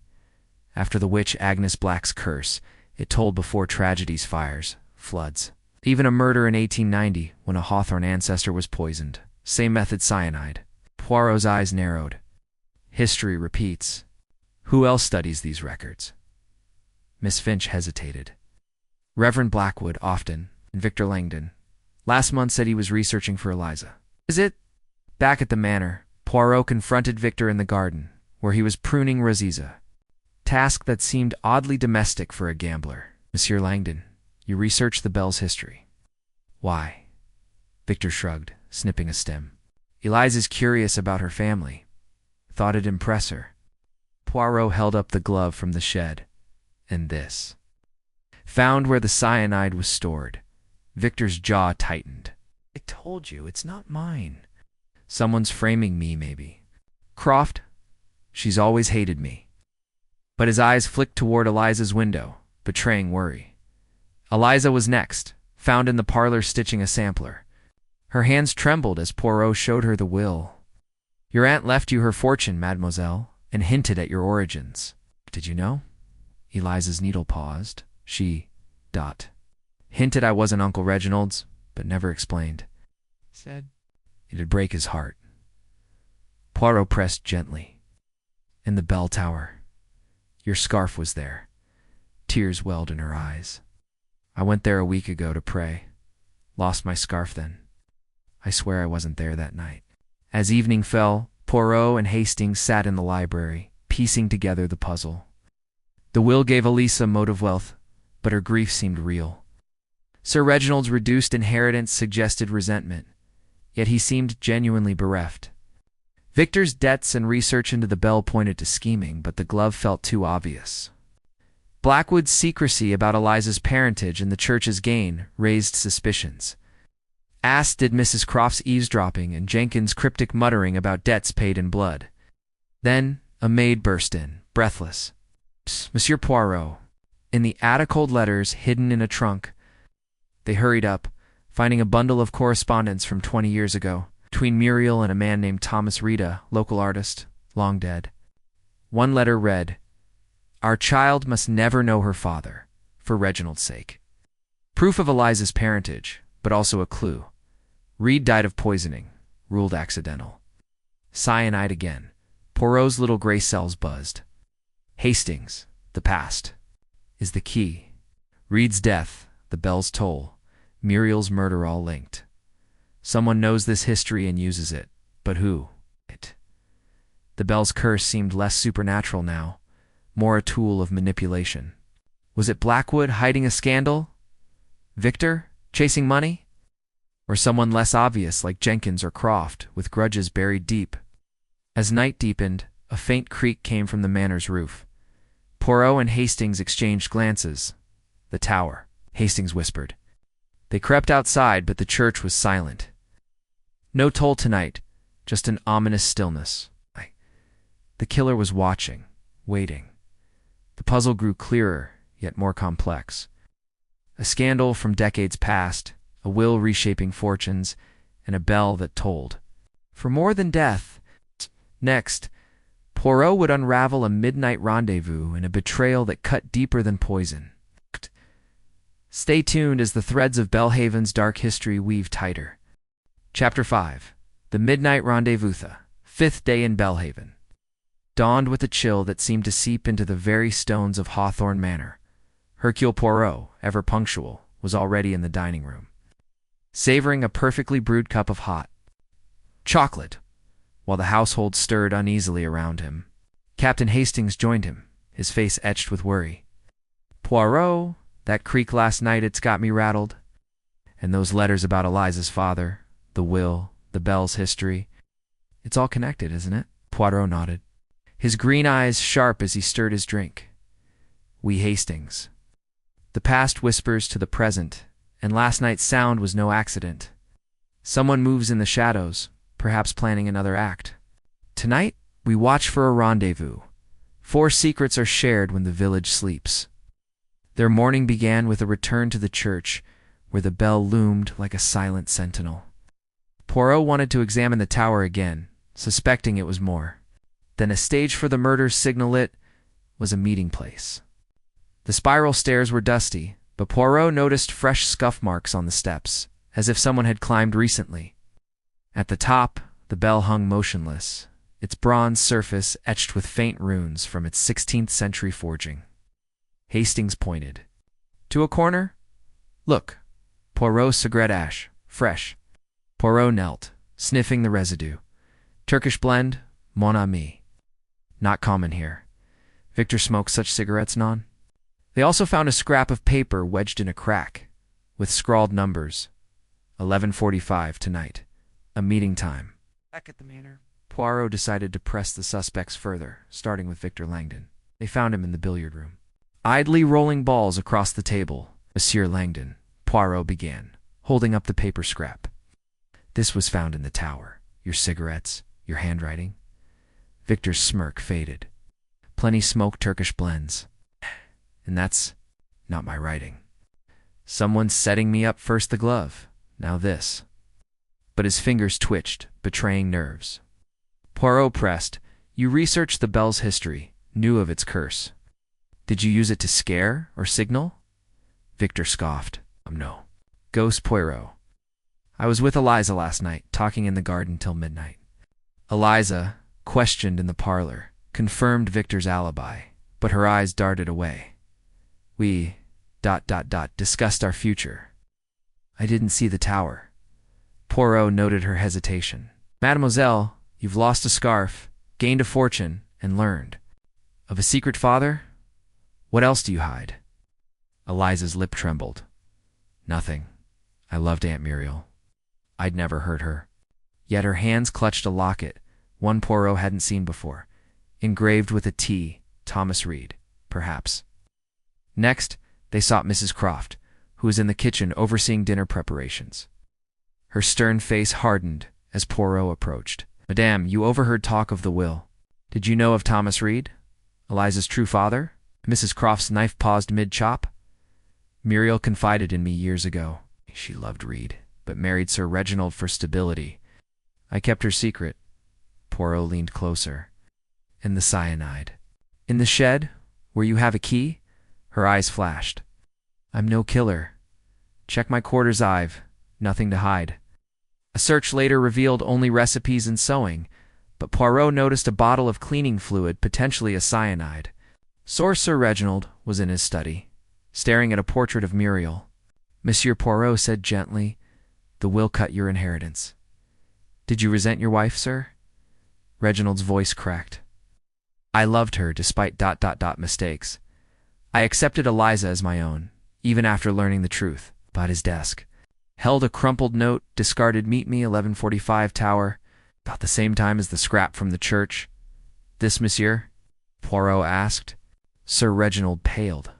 After the witch Agnes Black's curse, it told before tragedies, fires, floods. Even a murder in 1890, when a Hawthorne ancestor was poisoned. Same method, cyanide." Poirot's eyes narrowed. "History repeats. Who else studies these records?" Miss Finch hesitated. "Reverend Blackwood, often, and Victor Langdon. Last month said he was researching for Eliza." "Is it?" Back at the manor, Poirot confronted Victor in the garden, where he was pruning Roziza. Task that seemed oddly domestic for a gambler. "Monsieur Langdon, you researched the bell's history." "Why?" Victor shrugged, snipping a stem. "Eliza's curious about her family. Thought it'd impress her." Poirot held up the glove from the shed. "And this?" "Found where the cyanide was stored." Victor's jaw tightened. "I told you, it's not mine." "Someone's framing me, maybe." "Croft? She's always hated me." But his eyes flicked toward Eliza's window, betraying worry. Eliza was next, found in the parlor stitching a sampler. Her hands trembled as Poirot showed her the will. "Your aunt left you her fortune, mademoiselle, and hinted at your origins. Did you know?" Eliza's needle paused. She hinted I wasn't Uncle Reginald's, but never explained. Said it'd break his heart. Poirot pressed gently. "In the bell tower. Your scarf was there." Tears welled in her eyes. "I went there a week ago to pray. Lost my scarf then. I swear I wasn't there that night." As evening fell, Poirot and Hastings sat in the library, piecing together the puzzle. The will gave Eliza motive wealth, but her grief seemed real. Sir Reginald's reduced inheritance suggested resentment, yet he seemed genuinely bereft. Victor's debts and research into the bell pointed to scheming, but the glove felt too obvious. Blackwood's secrecy about Eliza's parentage and the church's gain raised suspicions. As did Mrs. Croft's eavesdropping and Jenkins' cryptic muttering about debts paid in blood. Then a maid burst in, breathless. "Monsieur Poirot," in the attic-old letters hidden in a trunk. They hurried up, finding a bundle of correspondence from 20 years ago, between Muriel and a man named Thomas Rita, local artist, long dead. One letter read, "Our child must never know her father, for Reginald's sake." Proof of Eliza's parentage, but also a clue. Reed died of poisoning, ruled accidental. Cyanide again. Poirot's little gray cells buzzed. Hastings, the past, is the key. Reed's death, the bell's toll, Muriel's murder all linked. Someone knows this history and uses it, but who? The bell's curse seemed less supernatural now, more a tool of manipulation. Was it Blackwood hiding a scandal? Victor, chasing money? Or someone less obvious like Jenkins or Croft, with grudges buried deep? As night deepened, a faint creak came from the manor's roof. Poirot and Hastings exchanged glances. "The tower," Hastings whispered. They crept outside, but the church was silent. No toll tonight, just an ominous stillness. The killer was watching, waiting. The puzzle grew clearer, yet more complex. A scandal from decades past, a will reshaping fortunes, and a bell that tolled. For more than death. Next, Poirot would unravel a midnight rendezvous and a betrayal that cut deeper than poison. Stay tuned as the threads of Bellhaven's dark history weave tighter. Chapter 5. The Midnight Rendezvous. Fifth day in Bellhaven. Dawned with a chill that seemed to seep into the very stones of Hawthorne Manor. Hercule Poirot, ever punctual, was already in the dining room, savoring a perfectly brewed cup of hot chocolate, while the household stirred uneasily around him. Captain Hastings joined him, his face etched with worry. "Poirot, that creak last night, it's got me rattled. And those letters about Eliza's father, the will, the bell's history. It's all connected, isn't it?" Poirot nodded, his green eyes sharp as he stirred his drink. "We Hastings. The past whispers to the present, and last night's sound was no accident. Someone moves in the shadows, perhaps planning another act. Tonight, we watch for a rendezvous. 4 secrets are shared when the village sleeps." Their morning began with a return to the church, where the bell loomed like a silent sentinel. Poirot wanted to examine the tower again, suspecting it was more than a stage for the murder's signal. It was a meeting place. The spiral stairs were dusty, but Poirot noticed fresh scuff marks on the steps, as if someone had climbed recently. At the top, the bell hung motionless, its bronze surface etched with faint runes from its 16th century forging. Hastings pointed. "To a corner? Look, Poirot's cigarette ash, fresh." Poirot knelt, sniffing the residue. "Turkish blend, mon ami. Not common here. Victor smokes such cigarettes, non?" They also found a scrap of paper wedged in a crack, with scrawled numbers. 11:45 tonight. A meeting time. Back at the manor, Poirot decided to press the suspects further, starting with Victor Langdon. They found him in the billiard room, idly rolling balls across the table. "Monsieur Langdon," Poirot began, holding up the paper scrap. "This was found in the tower. Your cigarettes, your handwriting." Victor's smirk faded. "Plenty smoked Turkish blends. And that's not my writing. Someone's setting me up first the glove, now this. But his fingers twitched, betraying nerves. Poirot pressed, "You researched the bell's history, knew of its curse. Did you use it to scare or signal?" Victor scoffed. No. Ghost Poirot. "I was with Eliza last night, talking in the garden till midnight." Eliza, questioned in the parlor, confirmed Victor's alibi, but her eyes darted away. "We... discussed our future. I didn't see the tower." Poirot noted her hesitation. "Mademoiselle, you've lost a scarf, gained a fortune, and learned. Of a secret father? What else do you hide?" Eliza's lip trembled. "Nothing. I loved Aunt Muriel. I'd never hurt her." Yet her hands clutched a locket, one Poirot hadn't seen before, engraved with a T, Thomas Reed, perhaps. Next, they sought Mrs. Croft, who was in the kitchen overseeing dinner preparations. Her stern face hardened as Poirot approached. "Madame, you overheard talk of the will. Did you know of Thomas Reed, Eliza's true father?" Mrs. Croft's knife paused mid-chop. "Muriel confided in me years ago. She loved Reed, but married Sir Reginald for stability. I kept her secret." Poirot leaned closer. "And the cyanide? In the shed, where you have a key?" Her eyes flashed. "I'm no killer. Check my quarter's eye. Nothing to hide." A search later revealed only recipes and sewing, but Poirot noticed a bottle of cleaning fluid, potentially a cyanide. Sir Reginald was in his study, staring at a portrait of Muriel. "Monsieur Poirot said gently, 'The will cut your inheritance.' Did you resent your wife, sir?" Reginald's voice cracked. "I loved her despite mistakes. I accepted Eliza as my own, even after learning the truth." By his desk held a crumpled note, "Discarded, meet me, 1145 Tower, about the same time as the scrap from the church." "This, monsieur?" Poirot asked. Sir Reginald paled.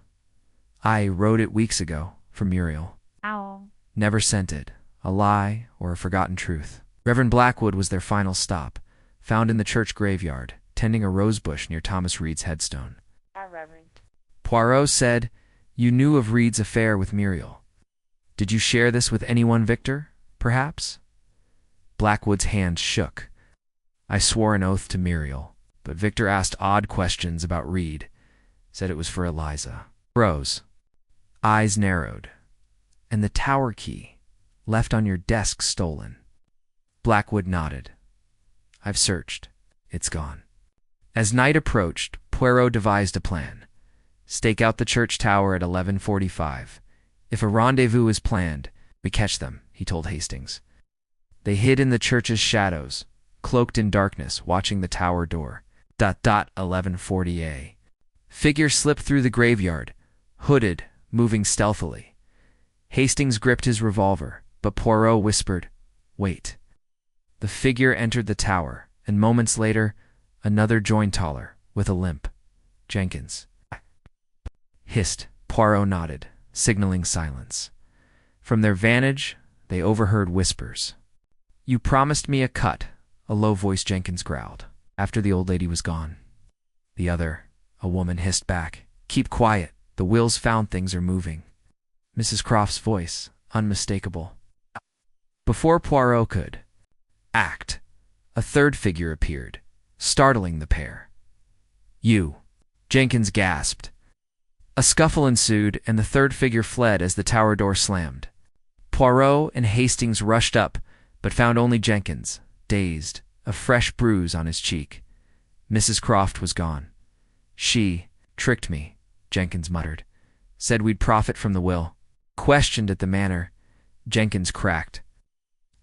"I wrote it weeks ago, for Muriel. Ow. Never sent it. A lie or a forgotten truth." Reverend Blackwood was their final stop, found in the church graveyard, tending a rosebush near Thomas Reed's headstone. Our Reverend. Poirot said, "You knew of Reed's affair with Muriel. Did you share this with anyone, Victor, perhaps?" Blackwood's hand shook. "I swore an oath to Muriel, but Victor asked odd questions about Reed, said it was for Eliza." Rose. Eyes narrowed. "And the tower key, left on your desk, stolen?" Blackwood nodded. "I've searched. It's gone." As night approached, Poirot devised a plan. Stake out the church tower at 11:45. "If a rendezvous is planned, we catch them," he told Hastings. They hid in the church's shadows, cloaked in darkness, watching the tower door. 11:40 Figure slipped through the graveyard, hooded, moving stealthily. Hastings gripped his revolver, but Poirot whispered, "Wait." The figure entered the tower, and moments later, another joined taller, with a limp. "Jenkins." Hissed. Poirot nodded, signaling silence. From their vantage, they overheard whispers. "You promised me a cut," a low voice Jenkins growled, after the old lady was gone. The other, a woman, hissed back, "Keep quiet. The will's found things are moving." Mrs. Croft's voice, unmistakable. Before Poirot could act, a third figure appeared, startling the pair. "You!" Jenkins gasped. A scuffle ensued, and the third figure fled as the tower door slammed. Poirot and Hastings rushed up, but found only Jenkins, dazed, a fresh bruise on his cheek. Mrs. Croft was gone. "She tricked me," Jenkins muttered. "Said we'd profit from the will." Questioned at the manor, Jenkins cracked.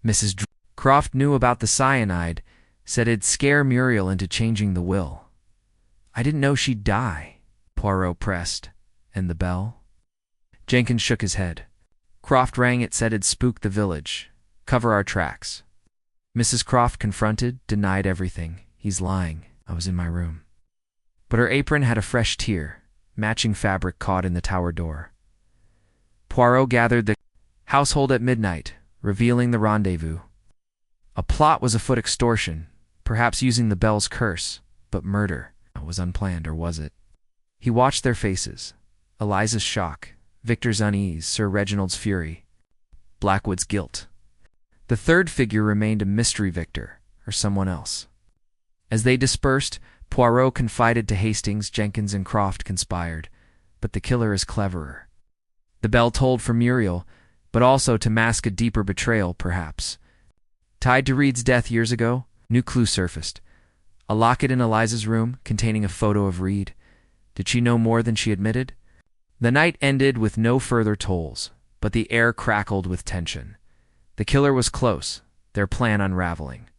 Mrs. Croft knew about the cyanide, said it'd scare Muriel into changing the will. "I didn't know she'd die," Poirot pressed. "And the bell?" Jenkins shook his head. "Croft rang it, said it'd spook the village, cover our tracks." Mrs. Croft confronted, denied everything. "He's lying. I was in my room." But her apron had a fresh tear, matching fabric caught in the tower door. Poirot gathered the household at midnight, revealing the rendezvous. A plot was afoot: extortion, perhaps using the bell's curse, but murder was unplanned, or was it? He watched their faces, Eliza's shock, Victor's unease, Sir Reginald's fury, Blackwood's guilt. The third figure remained a mystery: Victor, or someone else. As they dispersed, Poirot confided to Hastings Jenkins and Croft conspired, but the killer is cleverer. The bell tolled for Muriel, but also to mask a deeper betrayal, perhaps. Tied to Reed's death years ago, new clue surfaced. A locket in Eliza's room containing a photo of Reed. Did she know more than she admitted? The night ended with no further tolls, but the air crackled with tension. The killer was close, their plan unraveling.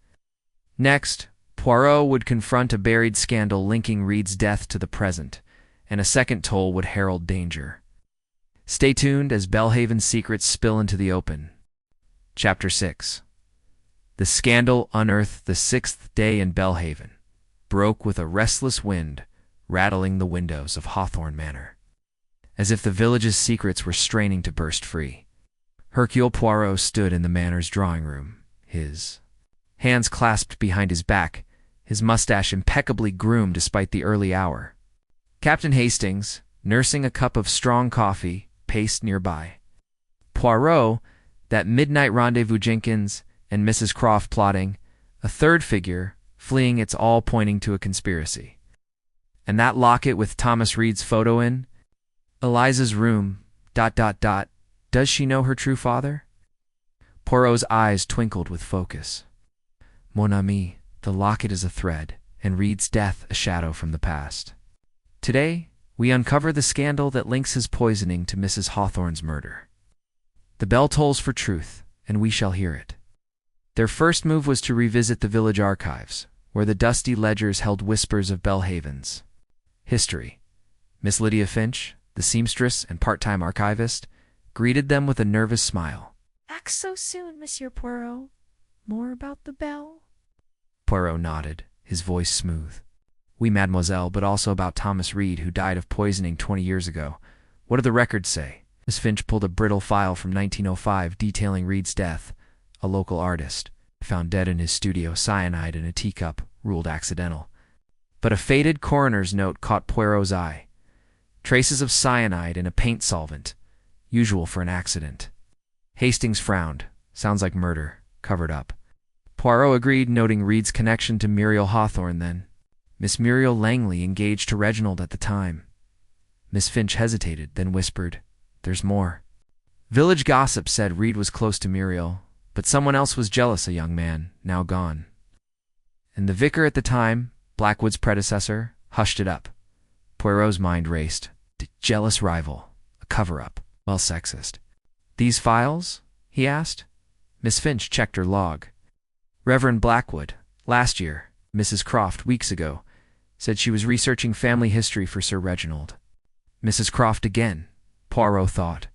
Next, Poirot would confront a buried scandal linking Reed's death to the present, and a second toll would herald danger. Stay tuned as Bellhaven's secrets spill into the open. Chapter 6. The scandal unearthed the sixth day in Bellhaven broke with a restless wind, rattling the windows of Hawthorne Manor, as if the village's secrets were straining to burst free. Hercule Poirot stood in the manor's drawing room, his hands clasped behind his back, his mustache impeccably groomed despite the early hour. Captain Hastings, nursing a cup of strong coffee, paced nearby. Poirot, that midnight rendezvous Jenkins, and Mrs. Croft plotting, a third figure, fleeing, it's all pointing to a conspiracy. And that locket with Thomas Reed's photo in? Eliza's room, ... Does she know her true father? Poirot's eyes twinkled with focus. Mon ami, the locket is a thread, and Reed's death a shadow from the past. Today, we uncover the scandal that links his poisoning to Mrs. Hawthorne's murder. The bell tolls for truth, and we shall hear it. Their first move was to revisit the village archives, where the dusty ledgers held whispers of Bellhaven's history. Miss Lydia Finch, the seamstress and part-time archivist, greeted them with a nervous smile. Back so soon, Monsieur Poirot. More about the bell? Poirot nodded, his voice smooth. Oui, mademoiselle, but also about Thomas Reed, who died of poisoning 20 years ago. What do the records say? Miss Finch pulled a brittle file from 1905 detailing Reed's death. A local artist, found dead in his studio, cyanide in a teacup, ruled accidental. But a faded coroner's note caught Poirot's eye. Traces of cyanide in a paint solvent, usual for an accident. Hastings frowned. Sounds like murder, covered up. Poirot agreed, noting Reed's connection to Muriel Hawthorne then. Miss Muriel Langley engaged to Reginald at the time. Miss Finch hesitated, then whispered, "There's more." Village gossip said Reed was close to Muriel, but someone else was jealous, a young man, now gone. And the vicar at the time, Blackwood's predecessor, hushed it up. Poirot's mind raced. Jealous rival, a cover-up, well, sexist. "These files?" he asked. Miss Finch checked her log. Reverend Blackwood, last year. Mrs. Croft, weeks ago, said she was researching family history for Sir Reginald. Mrs. Croft again, Poirot thought,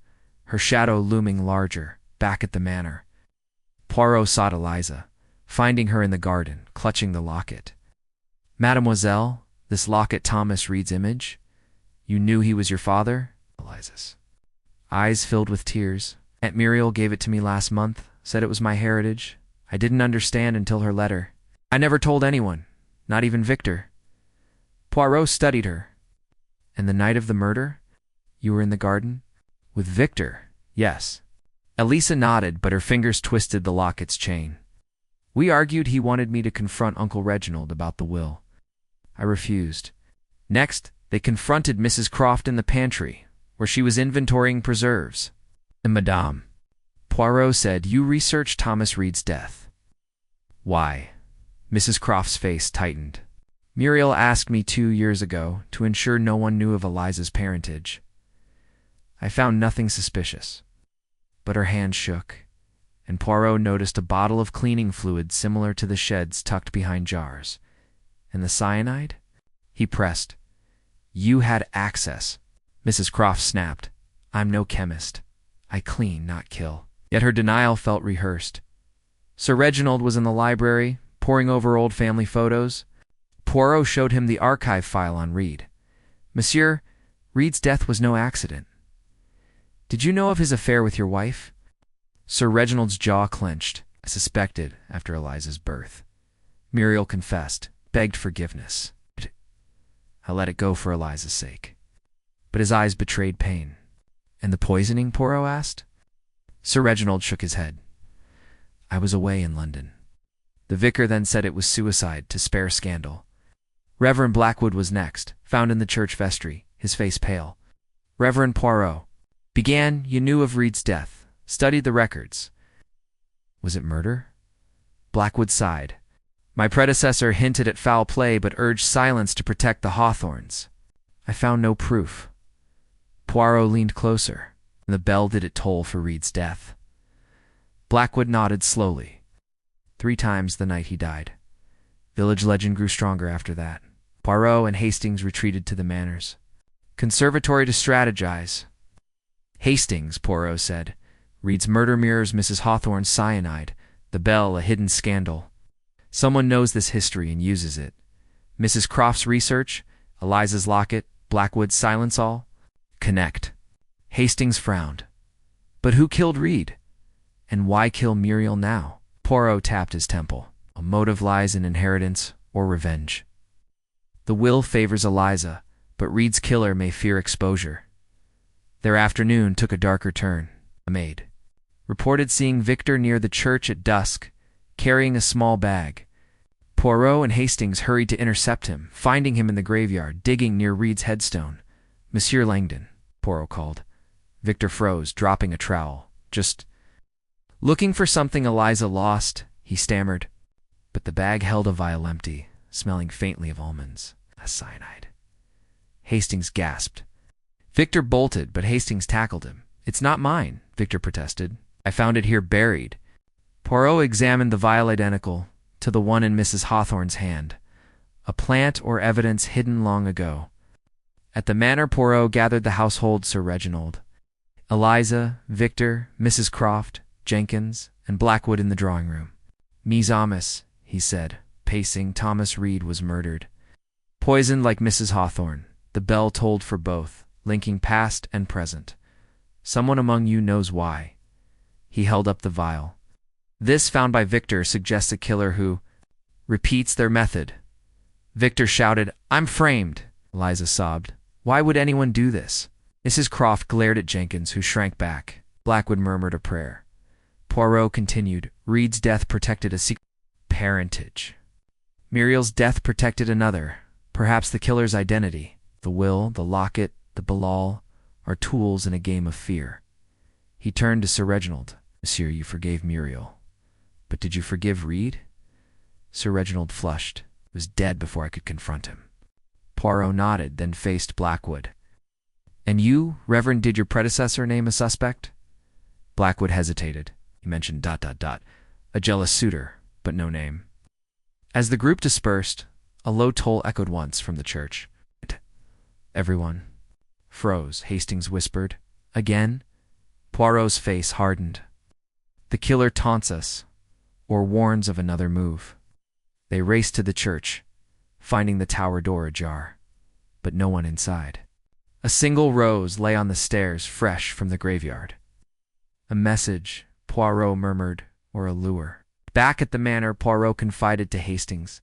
her shadow looming larger, back at the manor. Poirot sought Eliza, finding her in the garden, clutching the locket. "Mademoiselle, this locket Thomas Reed's image? You knew he was your father?" Eliza's eyes filled with tears. "Aunt Muriel gave it to me last month, said it was my heritage. I didn't understand until her letter. I never told anyone, not even Victor." Poirot studied her. "And the night of the murder? You were in the garden?" "With Victor, yes." Eliza nodded, but her fingers twisted the locket's chain. "We argued he wanted me to confront Uncle Reginald about the will. I refused. Next, they confronted Mrs. Croft in the pantry, where she was inventorying preserves. And Madame," Poirot said, "you researched Thomas Reed's death." "Why?" Mrs. Croft's face tightened. "Muriel asked me 2 years ago to ensure no one knew of Eliza's parentage. I found nothing suspicious." But her hand shook, and Poirot noticed a bottle of cleaning fluid similar to the sheds tucked behind jars. "And the cyanide?" He pressed. "You had access." Mrs. Croft snapped. "I'm no chemist. I clean, not kill." Yet her denial felt rehearsed. Sir Reginald was in the library, poring over old family photos. Poirot showed him the archive file on Reed. "Monsieur, Reed's death was no accident. Did you know of his affair with your wife?" Sir Reginald's jaw clenched. "I suspected after Eliza's birth. Muriel confessed, begged forgiveness. I let it go for Eliza's sake." But his eyes betrayed pain. And the poisoning? Poirot asked. Sir Reginald shook his head. I was away in London. The vicar then said it was suicide to spare scandal. Reverend Blackwood was next, found in the church vestry, his face pale. Reverend Poirot. Began, you knew of Reed's death, studied the records. Was it murder? Blackwood sighed. My predecessor hinted at foul play but urged silence to protect the Hawthornes. I found no proof. Poirot leaned closer, and the bell did it toll for Reed's death. Blackwood nodded slowly. 3 times the night he died. Village legend grew stronger after that. Poirot and Hastings retreated to the manors. Conservatory to strategize. Hastings, Poirot said. Reed's murder mirrors Mrs. Hawthorne's cyanide. The bell, a hidden scandal. Someone knows this history and uses it. Mrs. Croft's research, Eliza's locket, Blackwood's silence all. Connect. Hastings frowned. But who killed Reed? And why kill Muriel now? Poirot tapped his temple. A motive lies in inheritance or revenge. The will favors Eliza, but Reed's killer may fear exposure. Their afternoon took a darker turn. A maid reported seeing Victor near the church at dusk, carrying a small bag. Poirot and Hastings hurried to intercept him, finding him in the graveyard, digging near Reed's headstone. Monsieur Langdon, Poirot called. Victor froze, dropping a trowel. Just looking for something Eliza lost, he stammered. But the bag held a vial empty, smelling faintly of almonds. A cyanide. Hastings gasped. Victor bolted, but Hastings tackled him. It's not mine, Victor protested. I found it here buried. Poirot examined the vial identical to the one in Mrs. Hawthorne's hand. A plant or evidence hidden long ago. At the manor, Poirot gathered the household Sir Reginald. Eliza, Victor, Mrs. Croft, Jenkins, and Blackwood in the drawing room. Mise Amos, he said, pacing. Thomas Reed was murdered. Poisoned like Mrs. Hawthorne. The bell tolled for both, linking past and present. Someone among you knows why. He held up the vial. This, found by Victor, suggests a killer who repeats their method. Victor shouted, I'm framed. Eliza sobbed. Why would anyone do this? Mrs. Croft glared at Jenkins, who shrank back. Blackwood murmured a prayer. Poirot continued, Reed's death protected a secret parentage. Muriel's death protected another, perhaps the killer's identity. The will, the locket, the Belal are tools in a game of fear. He turned to Sir Reginald. Monsieur, you forgave Muriel. But did you forgive Reed? Sir Reginald flushed. He was dead before I could confront him. Poirot nodded, then faced Blackwood. And you, Reverend, did your predecessor name a suspect? Blackwood hesitated. He mentioned ... a jealous suitor, but no name. As the group dispersed, a low toll echoed once from the church. Everyone froze, Hastings whispered. Again? Poirot's face hardened. The killer taunts us, or warns of another move. They raced to the church, finding the tower door ajar, but no one inside. A single rose lay on the stairs, fresh from the graveyard. A message, Poirot murmured, or a lure. Back at the manor, Poirot confided to Hastings.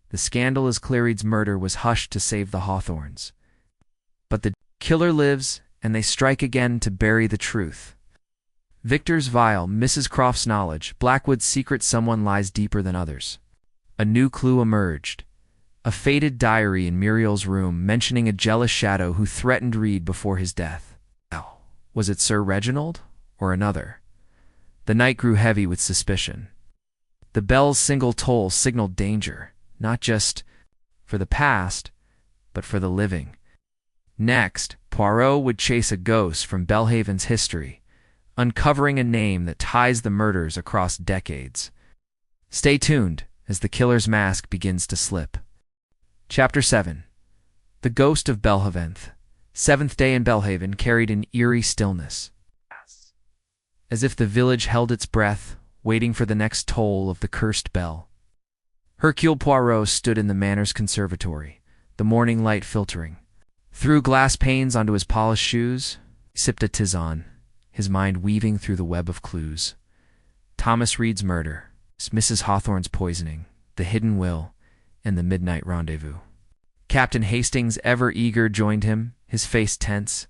The scandal as Claride's murder was hushed to save the Hawthornes. But the killer lives, and they strike again to bury the truth. Victor's vial, Mrs. Croft's knowledge, Blackwood's secret. Someone lies deeper than others. A new clue emerged. A faded diary in Muriel's room mentioning a jealous shadow who threatened Reed before his death. Oh, was it Sir Reginald or another? The night grew heavy with suspicion. The bell's single toll signaled danger, not just for the past, but for the living. Next, Poirot would chase a ghost from Bellhaven's history, uncovering a name that ties the murders across decades. Stay tuned as the killer's mask begins to slip. Chapter 7. The Ghost of Bellhaven. 7th day in Bellhaven carried an eerie stillness. As if the village held its breath, waiting for the next toll of the cursed bell. Hercule Poirot stood in the manor's conservatory, the morning light filtering. Through glass panes onto his polished shoes, he sipped a tisane, his mind weaving through the web of clues. Thomas Reed's murder, Mrs. Hawthorne's poisoning, the hidden will, and the midnight rendezvous. Captain Hastings, ever eager, joined him, his face tense.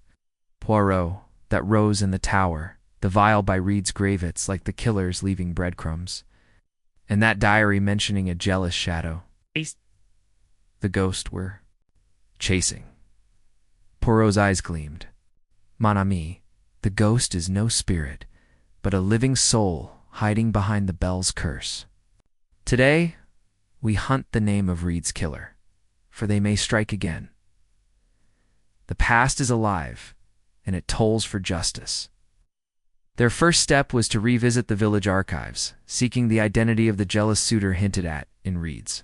Poirot, that rose in the tower, the vial by Reed's gravets like the killers leaving breadcrumbs, and that diary mentioning a jealous shadow the ghost were chasing. Poirot's eyes gleamed. Mon ami, the ghost is no spirit, but a living soul hiding behind the bell's curse. Today, we hunt the name of Reed's killer, for they may strike again. The past is alive, and it tolls for justice. Their first step was to revisit the village archives, seeking the identity of the jealous suitor hinted at in Reed's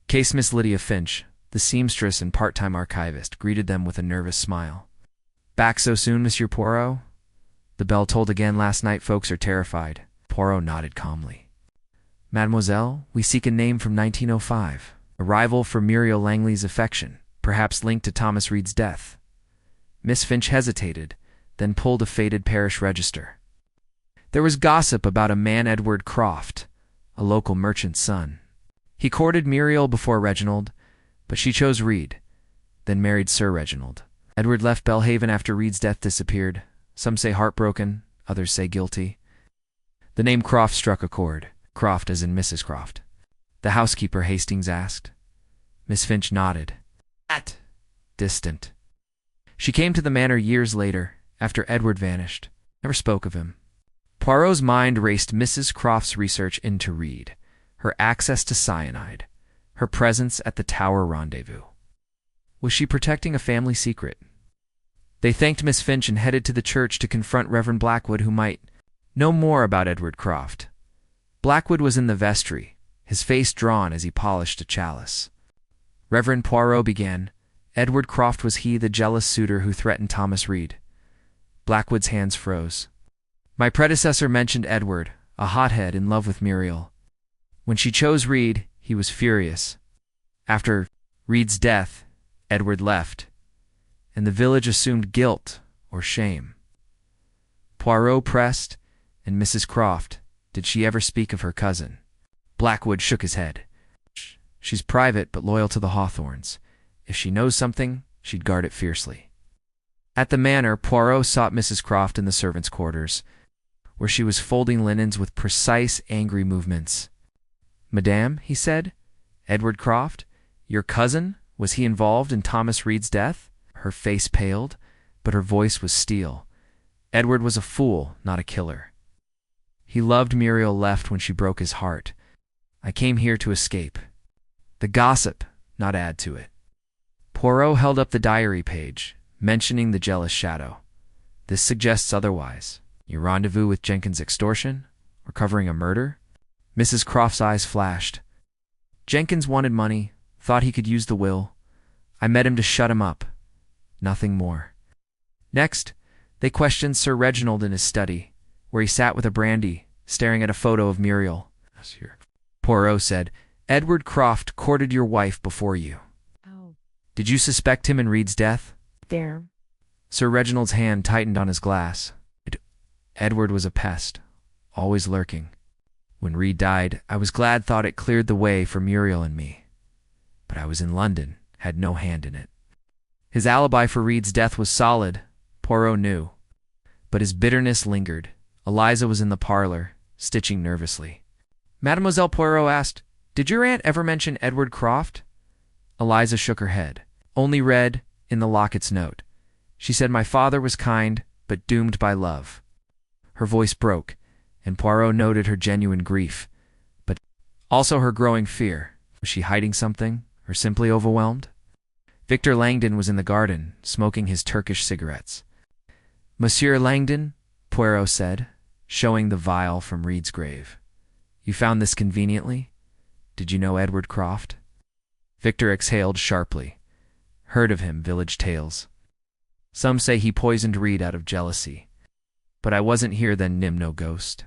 case. Miss Lydia Finch, the seamstress and part-time archivist, greeted them with a nervous smile. "Back so soon, Monsieur Poirot?" The bell tolled again last night. Folks are terrified. Poirot nodded calmly. "Mademoiselle, we seek a name from 1905, a rival for Muriel Langley's affection, perhaps linked to Thomas Reed's death." Miss Finch hesitated, then pulled a faded parish register. There was gossip about a man, Edward Croft, a local merchant's son. He courted Muriel before Reginald, but she chose Reed, then married Sir Reginald. Edward left Bellhaven after Reed's death disappeared. Some say heartbroken, others say guilty. The name Croft struck a chord. Croft as in Mrs. Croft. The housekeeper, Hastings asked. Miss Finch nodded. Distant. She came to the manor years later, after Edward vanished. Never spoke of him. Poirot's mind raced Mrs. Croft's research into Reed, her access to cyanide, her presence at the Tower rendezvous. Was she protecting a family secret? They thanked Miss Finch and headed to the church to confront Reverend Blackwood, who might know more about Edward Croft. Blackwood was in the vestry, his face drawn as he polished a chalice. Reverend Poirot began. "Edward Croft, was he the jealous suitor who threatened Thomas Reed?" Blackwood's hands froze. "My predecessor mentioned Edward, a hothead in love with Muriel. When she chose Reed, he was furious. After Reed's death, Edward left, and the village assumed guilt or shame." Poirot pressed, "And Mrs. Croft, did she ever speak of her cousin?" Blackwood shook his head. "She's private but loyal to the Hawthornes. If she knows something, she'd guard it fiercely." At the manor, Poirot sought Mrs. Croft in the servants' quarters, where she was folding linens with precise, angry movements. "Madame," he said, "Edward Croft, your cousin, was he involved in Thomas Reed's death?" Her face paled, but her voice was steel. "Edward was a fool, not a killer. He loved Muriel left when she broke his heart. I came here to escape. The gossip, not add to it." Poirot held up the diary page, mentioning the jealous shadow. "This suggests otherwise. Your rendezvous with Jenkins' extortion? Or covering a murder?" Mrs. Croft's eyes flashed. "Jenkins wanted money, thought he could use the will. I met him to shut him up. Nothing more." Next, they questioned Sir Reginald in his study, where he sat with a brandy, staring at a photo of Muriel. Poirot said, "Edward Croft courted your wife before you. Oh. Did you suspect him in Reed's death?" There. Sir Reginald's hand tightened on his glass. "Edward was a pest, always lurking. When Reed died, I was glad, thought it cleared the way for Muriel and me. But I was in London, had no hand in it." His alibi for Reed's death was solid, Poirot knew. But his bitterness lingered. Eliza was in the parlor, stitching nervously. "Mademoiselle," Poirot asked, "did your aunt ever mention Edward Croft?" Eliza shook her head. "Only read in the locket's note. She said my father was kind, but doomed by love." Her voice broke, and Poirot noted her genuine grief, but also her growing fear. Was she hiding something, or simply overwhelmed? Victor Langdon was in the garden, smoking his Turkish cigarettes. "Monsieur Langdon," Poirot said, showing the vial from Reed's grave. "You found this conveniently? Did you know Edward Croft?" Victor exhaled sharply. "Heard of him, village tales. Some say he poisoned Reed out of jealousy. But I wasn't here then, nim no ghost."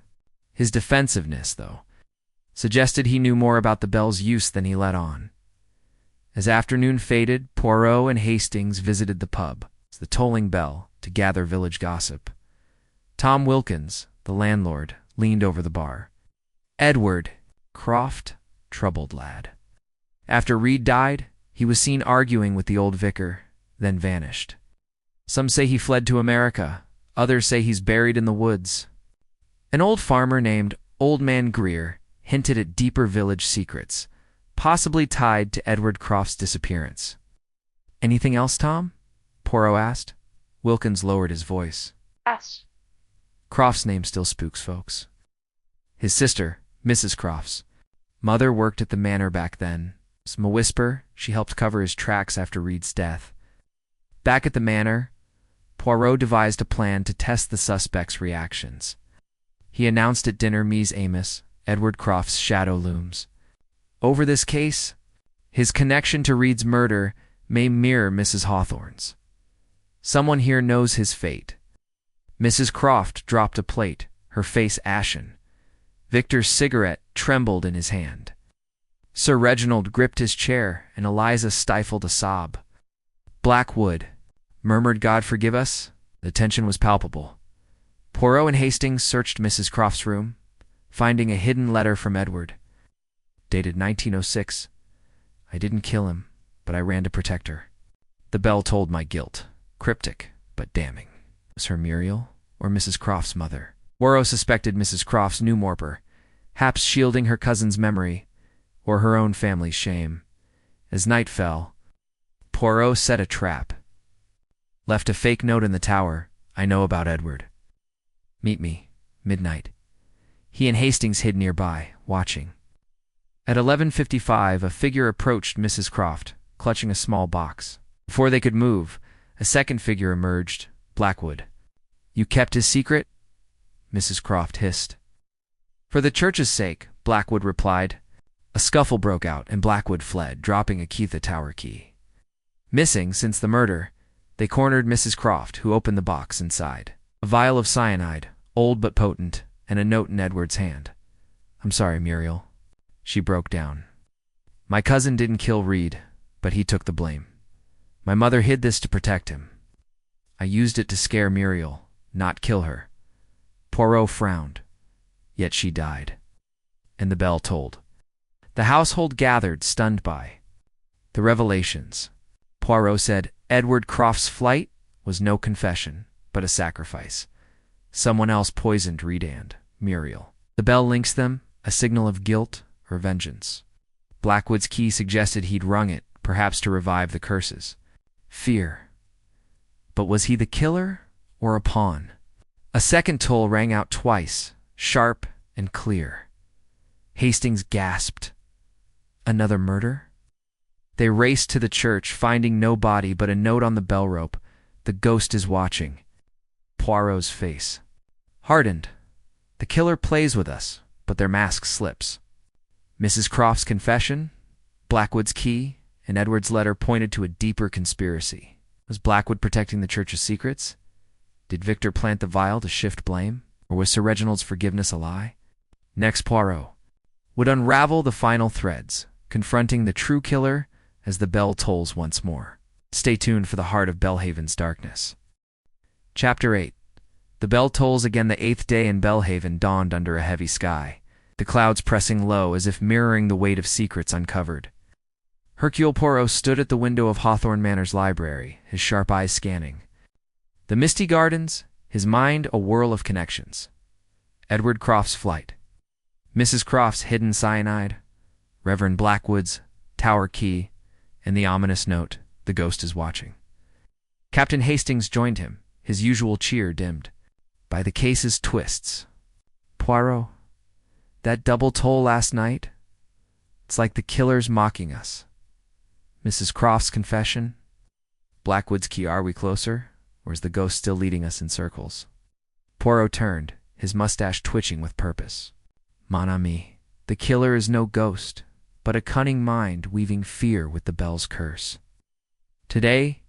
His defensiveness, though, suggested he knew more about the bell's use than he let on. As afternoon faded, Poirot and Hastings visited the pub, the tolling bell, to gather village gossip. Tom Wilkins, the landlord, leaned over the bar. "Edward Croft, troubled lad. After Reed died, he was seen arguing with the old vicar, then vanished. Some say he fled to America, Others say he's buried in the woods. An old farmer named Old Man Greer hinted at deeper village secrets, possibly tied to Edward Croft's disappearance. "Anything else, Tom?" Poirot asked. Wilkins lowered his voice. Yes. Croft's name still spooks folks. His sister, Mrs. Croft's mother, worked at the manor back then. Some whisper she helped cover his tracks after Reed's death. Back at the manor, Poirot devised a plan to test the suspects' reactions. He announced at dinner, "Mies Amos, Edward Croft's shadow looms over this case. His connection to Reed's murder may mirror Mrs. Hawthorne's. Someone here knows his fate." Mrs. Croft dropped a plate, her face ashen. Victor's cigarette trembled in his hand. Sir Reginald gripped his chair, and Eliza stifled a sob. "Blackwood," murmured, "God forgive us." The tension was palpable. Poirot and Hastings searched Mrs. Croft's room, finding a hidden letter from Edward. Dated 1906. "I didn't kill him, but I ran to protect her." The bell told my guilt. Cryptic, but damning. Was her Muriel or Mrs. Croft's mother? Poirot suspected Mrs. Croft's new morper, haps shielding her cousin's memory, or her own family's shame. As night fell, Poirot set a trap. Left a fake note in the tower. "I know about Edward. Meet me, midnight." He and Hastings hid nearby, watching. At 11:55, a figure approached Mrs. Croft, clutching a small box. Before they could move, a second figure emerged, Blackwood. "You kept his secret?" Mrs. Croft hissed. "For the church's sake," Blackwood replied. A scuffle broke out, and Blackwood fled, dropping a Keitha tower key. Missing since the murder, they cornered Mrs. Croft, who opened the box inside. A vial of cyanide, old but potent, and a note in Edward's hand. "I'm sorry, Muriel." She broke down. "My cousin didn't kill Reed, but he took the blame. My mother hid this to protect him. I used it to scare Muriel, not kill her." Poirot frowned. Yet she died. And the bell tolled. The household gathered, stunned by the revelations. Poirot said Edward Croft's flight was no confession, but a sacrifice. Someone else poisoned Reed and Muriel. The bell links them, a signal of guilt or vengeance. Blackwood's key suggested he'd rung it, perhaps to revive the curses. Fear. But was he the killer or a pawn? A second toll rang out twice, sharp and clear. Hastings gasped. Another murder? They raced to the church, finding no body but a note on the bell rope. "The ghost is watching." Poirot's face hardened. The killer plays with us, but their mask slips. Mrs. Croft's confession, Blackwood's key, and Edward's letter pointed to a deeper conspiracy. Was Blackwood protecting the church's secrets? Did Victor plant the vial to shift blame? Or was Sir Reginald's forgiveness a lie? Next, Poirot would unravel the final threads, confronting the true killer as the bell tolls once more. Stay tuned for the heart of Bellhaven's darkness. Chapter 8. The bell tolls again. The 8th day in Bellhaven dawned under a heavy sky, the clouds pressing low as if mirroring the weight of secrets uncovered. Hercule Poirot stood at the window of Hawthorne Manor's library, his sharp eyes scanning the misty gardens, his mind a whirl of connections. Edward Croft's flight, Mrs. Croft's hidden cyanide, Reverend Blackwood's tower key, and the ominous note, "The ghost is watching." Captain Hastings joined him, his usual cheer dimmed by the case's twists. "Poirot, that double toll last night? It's like the killer's mocking us. Mrs. Croft's confession, Blackwood's key. Are we closer, or is the ghost still leading us in circles?" Poirot turned, his mustache twitching with purpose. "Mon ami, the killer is no ghost, but a cunning mind weaving fear with the bell's curse. Today,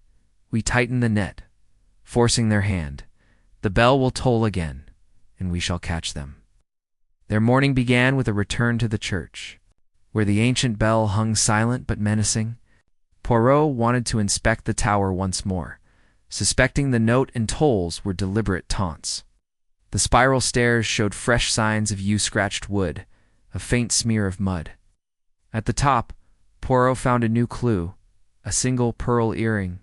we tighten the net, forcing their hand. The bell will toll again, and we shall catch them." Their morning began with a return to the church, where the ancient bell hung silent but menacing. Poirot wanted to inspect the tower once more, suspecting the note and tolls were deliberate taunts. The spiral stairs showed fresh signs of yew-scratched wood, a faint smear of mud. At the top, Poirot found a new clue, a single pearl earring,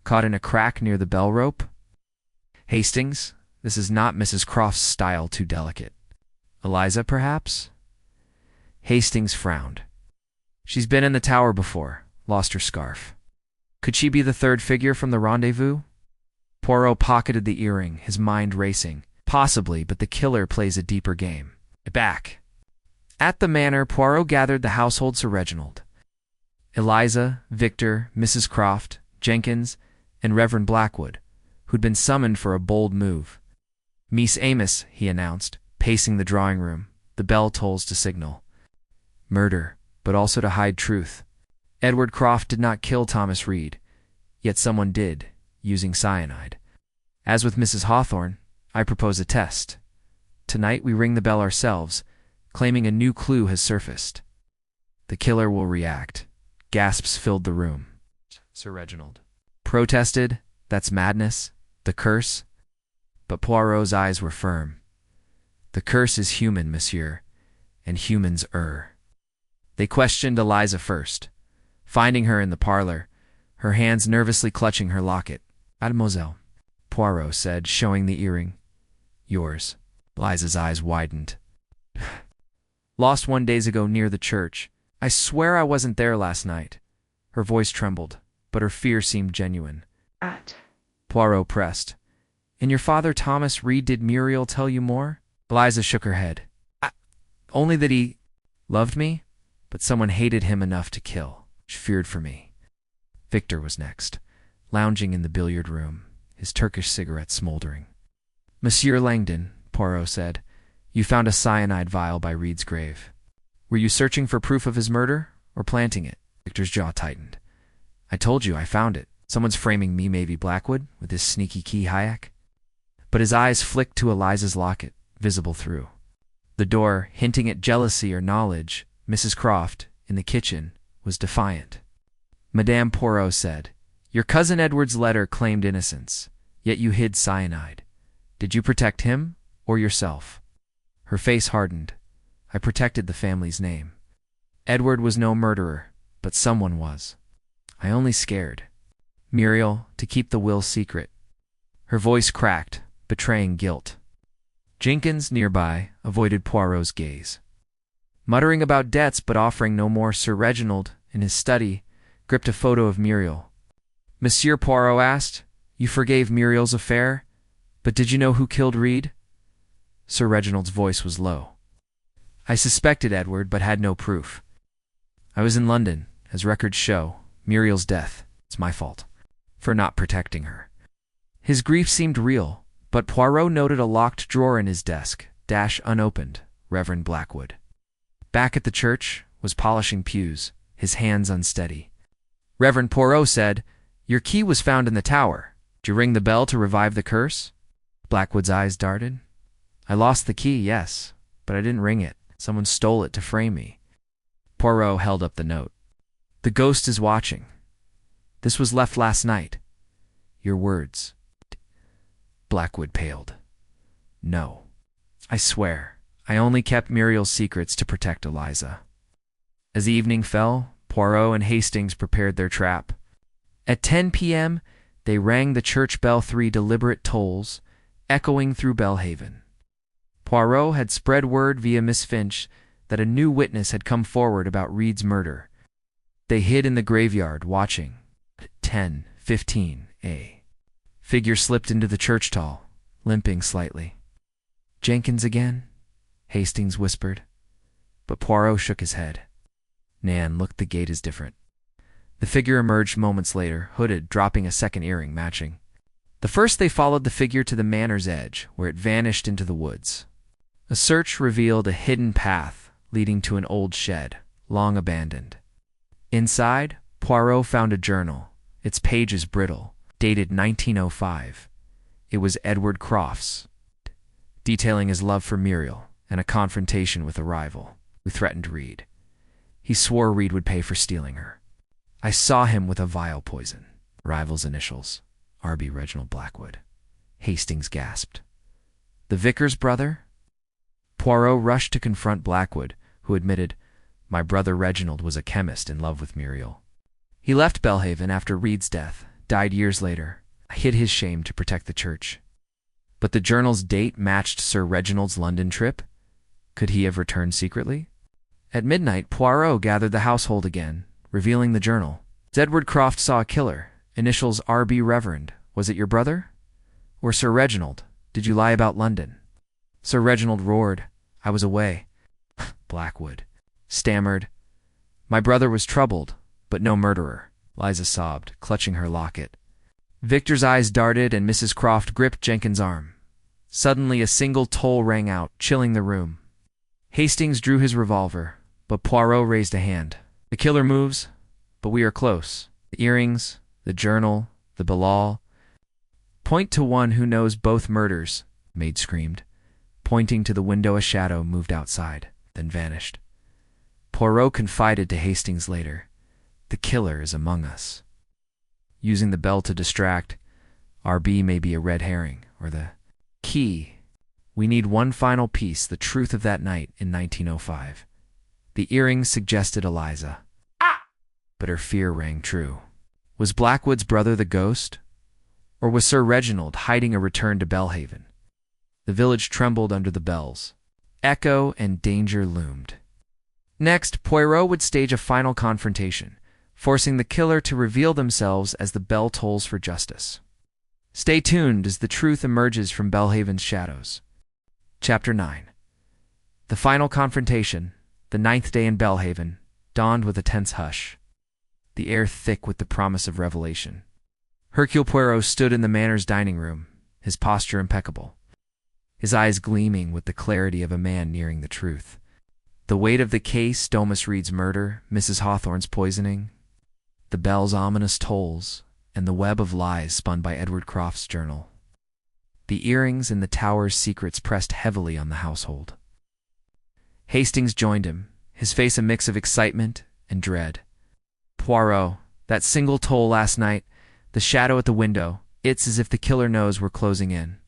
caught in a crack near the bell rope. Hastings, This is not Mrs. Croft's style, too delicate. Eliza, perhaps? Hastings frowned. She's been in the tower before, lost her scarf. Could she be the third figure from the rendezvous? Poirot pocketed the earring, his mind racing. Possibly, but the killer plays a deeper game. Back. At the manor, Poirot gathered the household Sir Reginald. Eliza, Victor, Mrs. Croft, Jenkins, and Reverend Blackwood, who'd been summoned for a bold move. Miss Amos, he announced, pacing the drawing room. The bell tolls to signal. Murder, but also to hide truth. Edward Croft did not kill Thomas Reed, yet someone did, using cyanide. As with Mrs. Hawthorne, I propose a test. Tonight we ring the bell ourselves, claiming a new clue has surfaced. The killer will react. Gasps filled the room. Sir Reginald protested, "That's madness. The curse." But Poirot's eyes were firm. "The curse is human, monsieur, and humans err." They questioned Eliza first, finding her in the parlor, her hands nervously clutching her locket. "Mademoiselle," Poirot said, showing the earring. "Yours." Eliza's eyes widened. "Lost 1 day ago near the church. I swear I wasn't there last night." Her voice trembled, but her fear seemed genuine. Poirot pressed. "And your father, Thomas Reed, did Muriel tell you more?" Eliza shook her head. Only that he loved me, but someone hated him enough to kill. She feared for me." Victor was next, lounging in the billiard room, his Turkish cigarette smoldering. "Monsieur Langdon," Poirot said, "you found a cyanide vial by Reed's grave. Were you searching for proof of his murder, or planting it?" Victor's jaw tightened. "I told you I found it. Someone's framing me, maybe Blackwood, with his sneaky key Hayek." But his eyes flicked to Eliza's locket, visible through. The door, hinting at jealousy or knowledge, Mrs. Croft, in the kitchen, was defiant. Madame Poirot said, "Your cousin Edward's letter claimed innocence, yet you hid cyanide. Did you protect him, or yourself?" Her face hardened. "I protected the family's name. Edward was no murderer, but someone was. I only scared Muriel to keep the will secret." Her voice cracked, betraying guilt. Jenkins, nearby, avoided Poirot's gaze. Muttering about debts but offering no more, Sir Reginald, in his study, gripped a photo of Muriel. "Monsieur," Poirot asked, "you forgave Muriel's affair, but did you know who killed Reed?" Sir Reginald's voice was low. "I suspected Edward, but had no proof. I was in London, as records show. Muriel's death. It's my fault. For not protecting her." His grief seemed real, but Poirot noted a locked drawer in his desk, unopened, Reverend Blackwood. Back at the church, was polishing pews, his hands unsteady. Reverend Poirot said, "Your key was found in the tower. Did you ring the bell to revive the curse?" Blackwood's eyes darted. "I lost the key, yes, but I didn't ring it. Someone stole it to frame me." Poirot held up the note. "The ghost is watching. This was left last night. Your words." Blackwood paled. "No. I swear, I only kept Muriel's secrets to protect Eliza." As evening fell, Poirot and Hastings prepared their trap. At 10 p.m., they rang the church bell 3 deliberate tolls, echoing through Bellhaven. Poirot had spread word via Miss Finch that a new witness had come forward about Reed's murder. They hid in the graveyard, watching. 10:15 a. Figure slipped into the church tall, limping slightly. "Jenkins again?" Hastings whispered. But Poirot shook his head. "Nan, look, the gate is different." The figure emerged moments later, hooded, dropping a second earring matching. The first they followed the figure to the manor's edge, where it vanished into the woods. A search revealed a hidden path leading to an old shed, long abandoned. Inside, Poirot found a journal, its pages brittle, dated 1905. It was Edward Croft's, detailing his love for Muriel and a confrontation with a rival who threatened Reed. He swore Reed would pay for stealing her. "I saw him with a vial poison." Rival's initials, R.B. Reginald Blackwood. Hastings gasped. "The vicar's brother?" Poirot rushed to confront Blackwood, who admitted, "My brother Reginald was a chemist in love with Muriel. He left Bellhaven after Reed's death, died years later. I hid his shame to protect the church." But the journal's date matched Sir Reginald's London trip. Could he have returned secretly? At midnight, Poirot gathered the household again, revealing the journal. Edward Croft saw a killer. Initials R.B. Reverend. Was it your brother? Or Sir Reginald? Did you lie about London? Sir Reginald roared. I was away. Blackwood stammered. My brother was troubled, but no murderer. Eliza sobbed, clutching her locket. Victor's eyes darted and Mrs. Croft gripped Jenkins' arm. Suddenly a single toll rang out, chilling the room. Hastings drew his revolver, but Poirot raised a hand. The killer moves, but we are close. The earrings, the journal, the Bellal. Point to one who knows both murders, Maid screamed. Pointing to the window, a shadow moved outside, then vanished. Poirot confided to Hastings later, the killer is among us. Using the bell to distract, R.B. may be a red herring, or the key. We need one final piece, the truth of that night in 1905. The earrings suggested Eliza. But her fear rang true. Was Blackwood's brother the ghost? Or was Sir Reginald hiding a return to Bellhaven? The village trembled under the bells. Echo and danger loomed. Next, Poirot would stage a final confrontation, forcing the killer to reveal themselves as the bell tolls for justice. Stay tuned as the truth emerges from Bellhaven's shadows. Chapter 9. The final confrontation, the 9th day in Bellhaven, dawned with a tense hush, the air thick with the promise of revelation. Hercule Poirot stood in the manor's dining room, his posture impeccable, his eyes gleaming with the clarity of a man nearing the truth. The weight of the case, Domus Reed's murder, Mrs. Hawthorne's poisoning, the bell's ominous tolls, and the web of lies spun by Edward Croft's journal. The earrings and the tower's secrets pressed heavily on the household. Hastings joined him, his face a mix of excitement and dread. Poirot, that single toll last night, the shadow at the window, it's as if the killer knows we're closing in.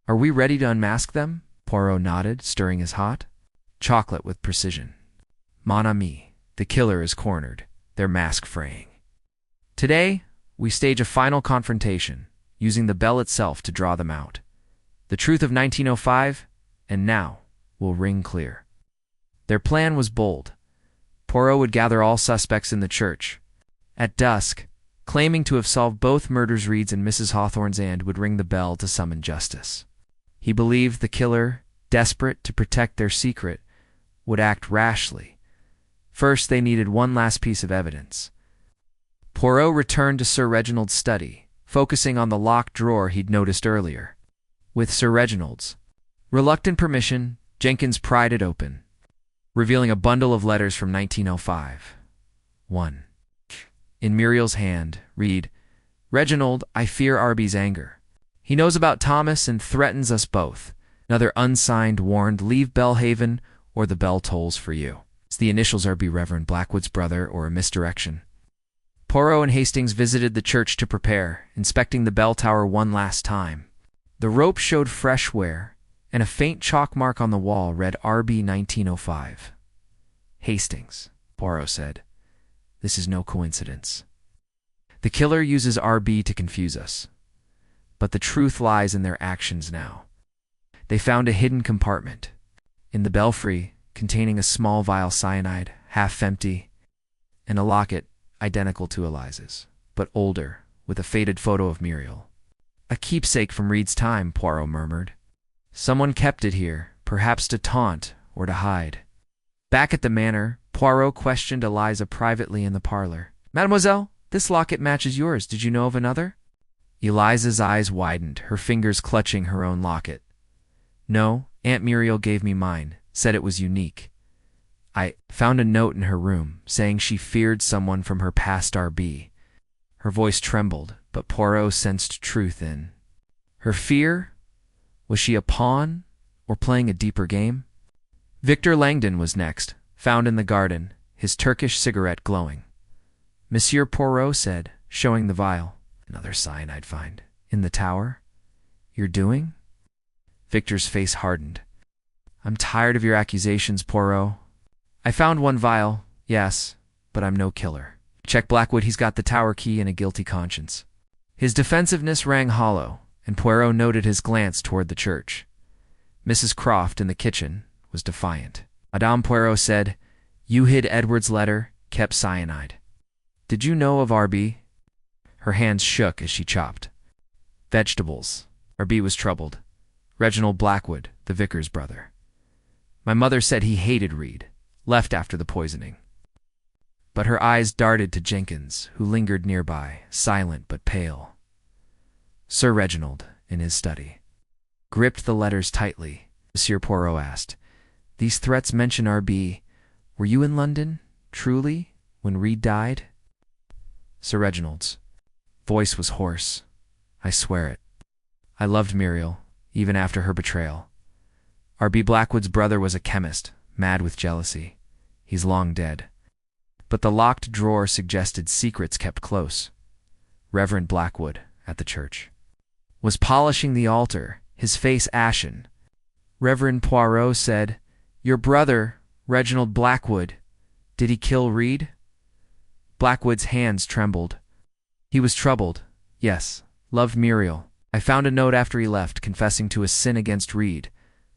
Are we ready to unmask them? Poirot nodded, stirring his hot chocolate with precision. Mon ami, the killer is cornered, their mask fraying. Today, we stage a final confrontation, using the bell itself to draw them out. The truth of 1905, and now, will ring clear. Their plan was bold. Poirot would gather all suspects in the church. At dusk, claiming to have solved both murders, Reed's and Mrs. Hawthorne's, and would ring the bell to summon justice. He believed the killer, desperate to protect their secret, would act rashly. First, they needed one last piece of evidence. Poirot returned to Sir Reginald's study, focusing on the locked drawer he'd noticed earlier. With Sir Reginald's reluctant permission, Jenkins pried it open, revealing a bundle of letters from 1905. 1. In Muriel's hand, read, Reginald, I fear R.B.'s anger. He knows about Thomas and threatens us both. Another unsigned warned, leave Bellhaven or the bell tolls for you. It's the initials R.B. Reverend, Blackwood's brother, or a misdirection. Poirot and Hastings visited the church to prepare, inspecting the bell tower one last time. The rope showed fresh wear, and a faint chalk mark on the wall read R.B. 1905. Hastings, Poirot said. This is no coincidence. The killer uses R.B. to confuse us. But the truth lies in their actions now. They found a hidden compartment in the belfry containing a small vial cyanide, half empty, and a locket identical to Eliza's, but older, with a faded photo of Muriel. A keepsake from Reed's time, Poirot murmured. Someone kept it here, perhaps to taunt or to hide. Back at the manor, Poirot questioned Eliza privately in the parlor. Mademoiselle, this locket matches yours. Did you know of another? Eliza's eyes widened, her fingers clutching her own locket. No, Aunt Muriel gave me mine, said it was unique. I found a note in her room, saying she feared someone from her past R.B. Her voice trembled, but Poirot sensed truth in her fear. Was she a pawn, or playing a deeper game? Victor Langdon was next, found in the garden, his Turkish cigarette glowing. Monsieur Poirot said, showing the vial. Another cyanide find. In the tower? You're doing? Victor's face hardened. I'm tired of your accusations, Poirot. I found one vial, yes, but I'm no killer. Check Blackwood, he's got the tower key and a guilty conscience. His defensiveness rang hollow, and Poirot noted his glance toward the church. Mrs. Croft, in the kitchen, was defiant. Madame Poirot said, "You hid Edward's letter, kept cyanide. Did you know of R.B.?" Her hands shook as she chopped vegetables. R.B. was troubled. Reginald Blackwood, the vicar's brother. My mother said he hated Reed, left after the poisoning. But her eyes darted to Jenkins, who lingered nearby, silent but pale. Sir Reginald, in his study, gripped the letters tightly. Monsieur Poirot asked, "These threats mention R.B. Were you in London, truly, when Reed died?" Sir Reginald's voice was hoarse. "I swear it. I loved Muriel, even after her betrayal. R.B. Blackwood's brother was a chemist, mad with jealousy. He's long dead. But the locked drawer suggested secrets kept close. Reverend Blackwood, at the church, was polishing the altar, his face ashen. Reverend Poirot said, 'Your brother, Reginald Blackwood, did he kill Reed?' Blackwood's hands trembled. He was troubled, yes, loved Muriel. I found a note after he left confessing to a sin against Reed,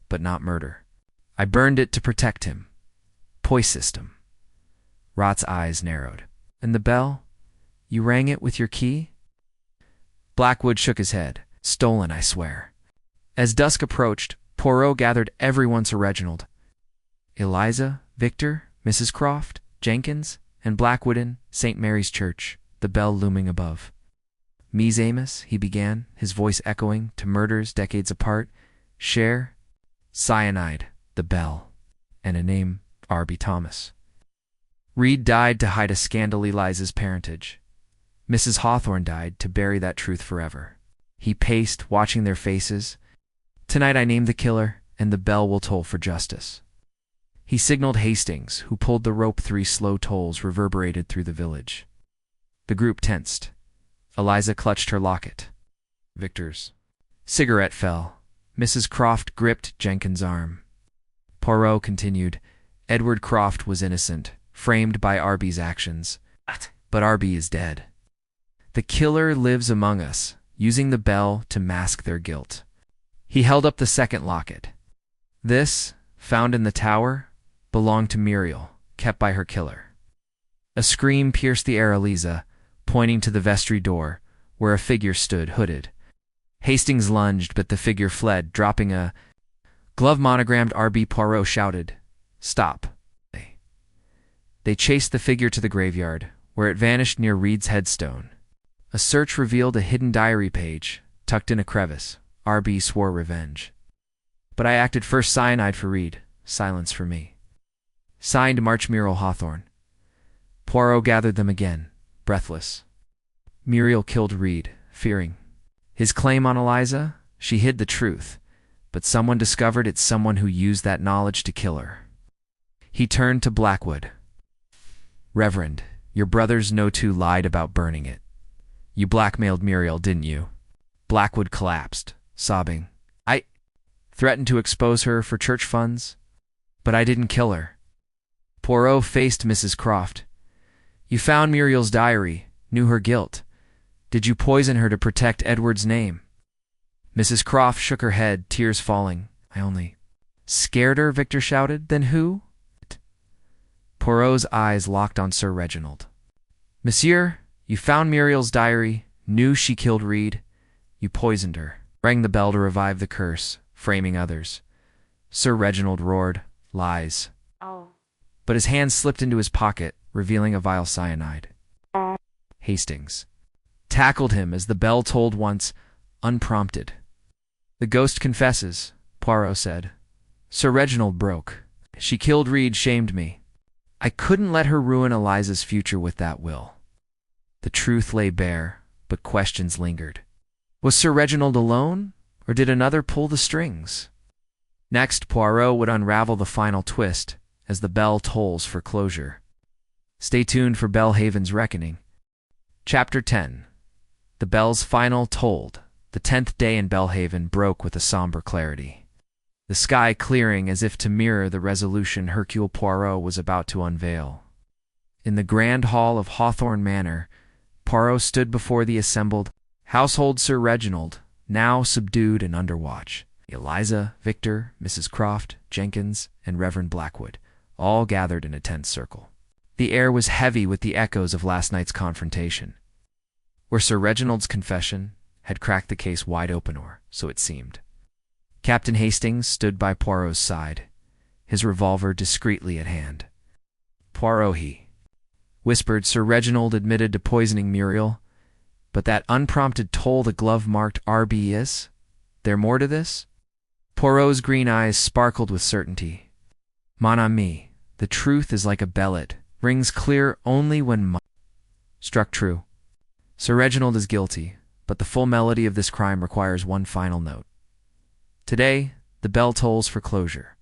but not murder. I burned it to protect him. Poise system." Rot's eyes narrowed. "And the bell? You rang it with your key?" Blackwood shook his head. "Stolen, I swear." As dusk approached, Poirot gathered everyone to Reginald. Eliza, Victor, Mrs. Croft, Jenkins, and Blackwood in St. Mary's Church, the bell looming above. "Mies Amos," he began, his voice echoing to murders decades apart. "Share, cyanide, the bell, and a name, R.B. Thomas. Reed died to hide a scandal Eliza's parentage. Mrs. Hawthorne died to bury that truth forever." He paced, watching their faces. "Tonight I name the killer, and the bell will toll for justice." He signaled Hastings, who pulled the rope. 3 slow tolls reverberated through the village. The group tensed. Eliza clutched her locket. Victor's cigarette fell. Mrs. Croft gripped Jenkins' arm. Poirot continued, "Edward Croft was innocent, framed by R.B.'s actions. But R.B. is dead. The killer lives among us, using the bell to mask their guilt." He held up the second locket. "This, found in the tower, belonged to Muriel, kept by her killer." A scream pierced the air. Eliza, pointing to the vestry door, where a figure stood, hooded. Hastings lunged, but the figure fled, dropping a glove monogrammed R.B. Poirot shouted, "Stop." They chased the figure to the graveyard, where it vanished near Reed's headstone. A search revealed a hidden diary page, tucked in a crevice. R.B. swore revenge. "But I acted first. Cyanide for Reed, silence for me." Signed, March Muriel Hawthorne. Poirot gathered them again, breathless. Muriel killed Reed, fearing his claim on Eliza. She hid the truth, but someone discovered it, someone who used that knowledge to kill her. He turned to Blackwood. "Reverend, your brothers know too lied about burning it. You blackmailed Muriel, didn't you?" Blackwood collapsed, sobbing. "I threatened to expose her for church funds, but I didn't kill her." Poirot faced Mrs. Croft. "You found Muriel's diary, knew her guilt. Did you poison her to protect Edward's name?" Mrs. Croft shook her head, tears falling. "I only scared her," Victor shouted. "Then who?" Poirot's eyes locked on Sir Reginald. "Monsieur, you found Muriel's diary, knew she killed Reed. You poisoned her." Rang the bell to revive the curse, framing others. Sir Reginald roared, "Lies." Oh. But his hand slipped into his pocket, revealing a vial cyanide. Hastings tackled him as the bell tolled once, unprompted. "The ghost confesses," Poirot said. Sir Reginald broke. "She killed Reed, shamed me. I couldn't let her ruin Eliza's future with that will." The truth lay bare, but questions lingered. Was Sir Reginald alone, or did another pull the strings? Next, Poirot would unravel the final twist as the bell tolls for closure. Stay tuned for Bellhaven's reckoning. Chapter 10. The bell's final tolled. The 10th day in Bellhaven broke with a somber clarity, the sky clearing as if to mirror the resolution Hercule Poirot was about to unveil. In the grand hall of Hawthorne Manor, Poirot stood before the assembled household. Sir Reginald, now subdued and under watch. Eliza, Victor, Mrs. Croft, Jenkins, and Reverend Blackwood, all gathered in a tense circle. The air was heavy with the echoes of last night's confrontation, where Sir Reginald's confession had cracked the case wide open, or so it seemed. Captain Hastings stood by Poirot's side, his revolver discreetly at hand. "Poirot," he whispered, "Sir Reginald admitted to poisoning Muriel, but that unprompted toll the glove marked RB is? There more to this?" Poirot's green eyes sparkled with certainty. "Mon ami, the truth is like a bellet, rings clear only when struck true. Sir Reginald is guilty, but the full melody of this crime requires one final note. Today, the bell tolls for closure."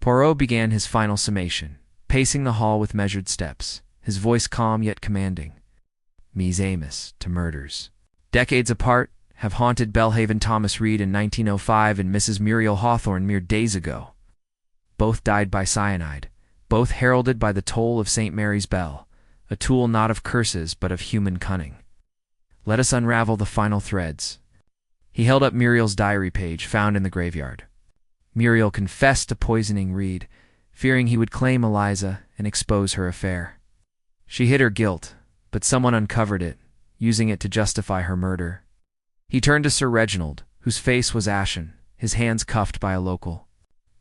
Poirot began his final summation, pacing the hall with measured steps, his voice calm yet commanding. "Mies Amos to murders. Decades apart, have haunted Bellhaven. Thomas Reed in 1905 and Mrs. Muriel Hawthorne mere days ago. Both died by cyanide, both heralded by the toll of St. Mary's bell, a tool not of curses but of human cunning. Let us unravel the final threads." He held up Muriel's diary page found in the graveyard. Muriel confessed to poisoning Reed, fearing he would claim Eliza and expose her affair. She hid her guilt, but someone uncovered it, using it to justify her murder. He turned to Sir Reginald, whose face was ashen, his hands cuffed by a local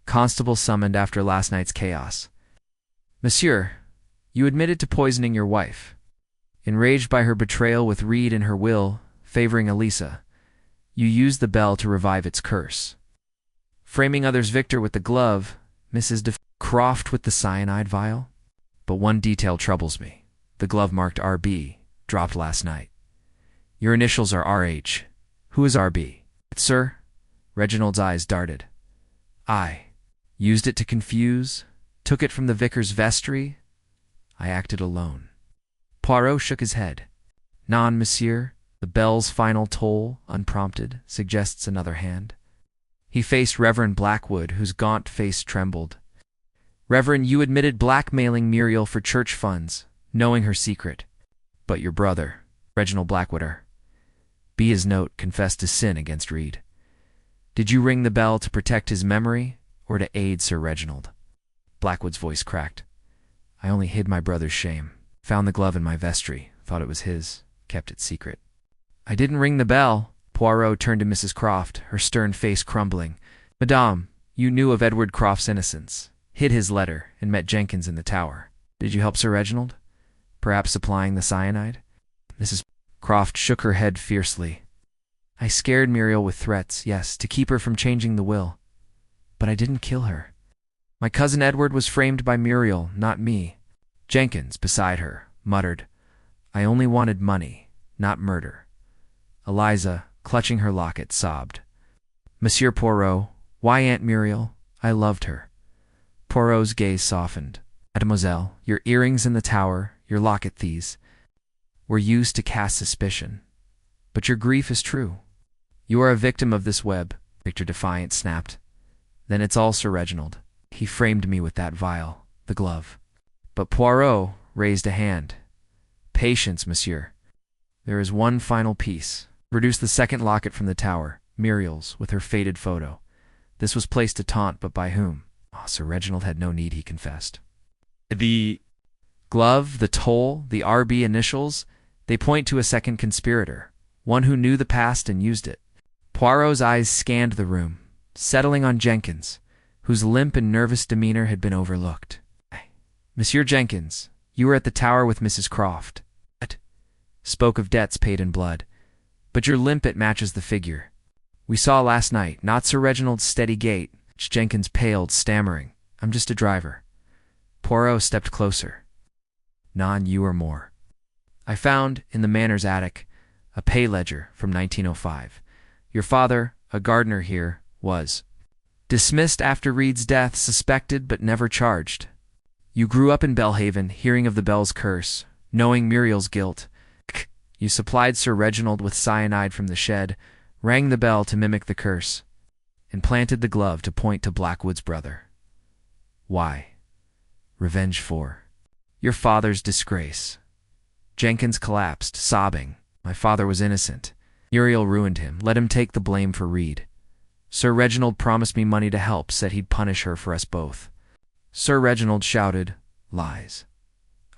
constable summoned after last night's chaos. "Monsieur, you admitted to poisoning your wife. Enraged by her betrayal with Reed in her will, favoring Eliza, you used the bell to revive its curse. Framing others, Victor with the glove, Mrs. Croft with the cyanide vial. But one detail troubles me. The glove marked RB, dropped last night. Your initials are RH. Who is RB? Sir?" Reginald's eyes darted. "I used it to confuse, took it from the vicar's vestry. I acted alone." Poirot shook his head. "Non, monsieur. The bell's final toll, unprompted, suggests another hand." He faced Reverend Blackwood, whose gaunt face trembled. "Reverend, you admitted blackmailing Muriel for church funds, knowing her secret. But your brother, Reginald Blackwood, be his note, confessed to sin against Reed. Did you ring the bell to protect his memory, or to aid Sir Reginald?" Blackwood's voice cracked. "I only hid my brother's shame. Found the glove in my vestry, thought it was his, kept it secret." "I didn't ring the bell." Poirot turned to Mrs. Croft, her stern face crumbling. "Madame, you knew of Edward Croft's innocence, hid his letter, and met Jenkins in the tower. Did you help Sir Reginald? Perhaps supplying the cyanide?" Mrs. Croft shook her head fiercely. "I scared Muriel with threats, yes, to keep her from changing the will. But I didn't kill her. My cousin Edward was framed by Muriel, not me." Jenkins, beside her, muttered, "I only wanted money, not murder." Eliza, clutching her locket, sobbed. "Monsieur Poirot, why Aunt Muriel? I loved her." Poirot's gaze softened. "Mademoiselle, your earrings in the tower, your locket thieves, were used to cast suspicion. But your grief is true. You are a victim of this web," Victor Defiant snapped. "Then it's all Sir Reginald. He framed me with that vial, the glove." But Poirot raised a hand. "Patience, monsieur. There is one final piece." Produced the second locket from the tower, Muriel's, with her faded photo. This was placed to taunt, but by whom? Oh, Sir Reginald had no need, he confessed. "The glove, the toll, the RB initials, they point to a second conspirator, one who knew the past and used it." Poirot's eyes scanned the room, settling on Jenkins, whose limp and nervous demeanor had been overlooked. "Monsieur Jenkins, you were at the tower with Mrs. Croft. Spoke of debts paid in blood. But your limpet matches the figure. We saw last night, not Sir Reginald's steady gait." Jenkins paled, stammering, "I'm just a driver." Poirot stepped closer. "Non, you are more. I found, in the manor's attic, a pay ledger from 1905. Your father, a gardener here, was dismissed after Reed's death, suspected but never charged. You grew up in Bellhaven, hearing of the bell's curse, knowing Muriel's guilt. You supplied Sir Reginald with cyanide from the shed, rang the bell to mimic the curse, and planted the glove to point to Blackwood's brother. Why? Revenge for your father's disgrace." Jenkins collapsed, sobbing. "My father was innocent. Muriel ruined him. Let him take the blame for Reed. Sir Reginald promised me money to help, said he'd punish her for us both. Sir Reginald shouted, "Lies.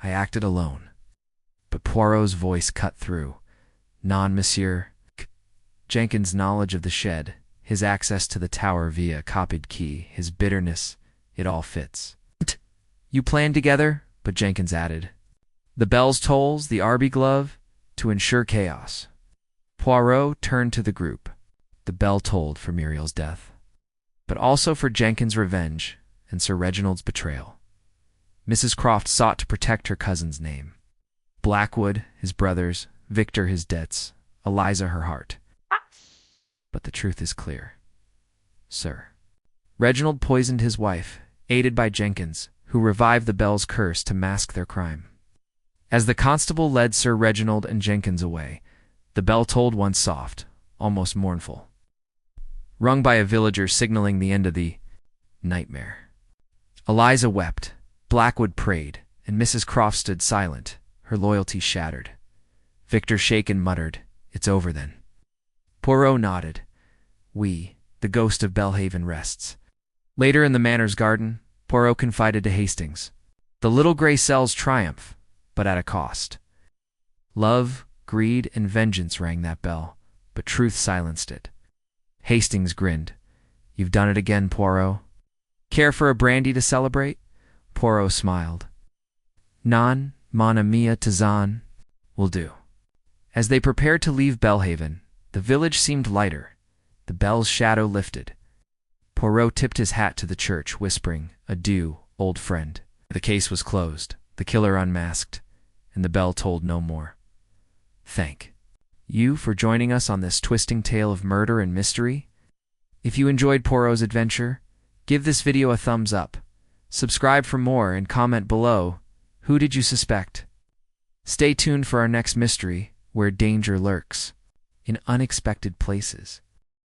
I acted alone." But Poirot's voice cut through. "Non, monsieur. Jenkins' knowledge of the shed, his access to the tower via copied key, his bitterness, it all fits." "You planned together?" But Jenkins added, "The bells tolls, the Arby glove, to ensure chaos." Poirot turned to the group. The bell tolled for Muriel's death, but also for Jenkins' revenge and Sir Reginald's betrayal. Mrs. Croft sought to protect her cousin's name. Blackwood, his brothers, Victor, his debts, Eliza, her heart. But the truth is clear. Sir Reginald poisoned his wife, aided by Jenkins, who revived the Bell's curse to mask their crime. As the constable led Sir Reginald and Jenkins away, the bell tolled once soft, almost mournful, rung by a villager signaling the end of the nightmare. Eliza wept, Blackwood prayed, and Mrs. Croft stood silent, her loyalty shattered. Victor, shaken, muttered, "It's over then." Poirot nodded. The ghost of Bellhaven rests." Later in the manor's garden, Poirot confided to Hastings, "The little grey cells triumph, but at a cost." Love, greed, and vengeance rang that bell, but truth silenced it. Hastings grinned. "You've done it again, Poirot. Care for a brandy to celebrate?" Poirot smiled. "Non, mon ami Tizan, will do." As they prepared to leave Bellhaven, the village seemed lighter. The bell's shadow lifted. Poirot tipped his hat to the church, whispering, "Adieu, old friend." The case was closed, the killer unmasked, and the bell tolled no more. Thank you for joining us on this twisting tale of murder and mystery. If you enjoyed Poirot's adventure, give this video a thumbs up, subscribe for more, and comment below, who did you suspect? Stay tuned for our next mystery, where danger lurks in unexpected places.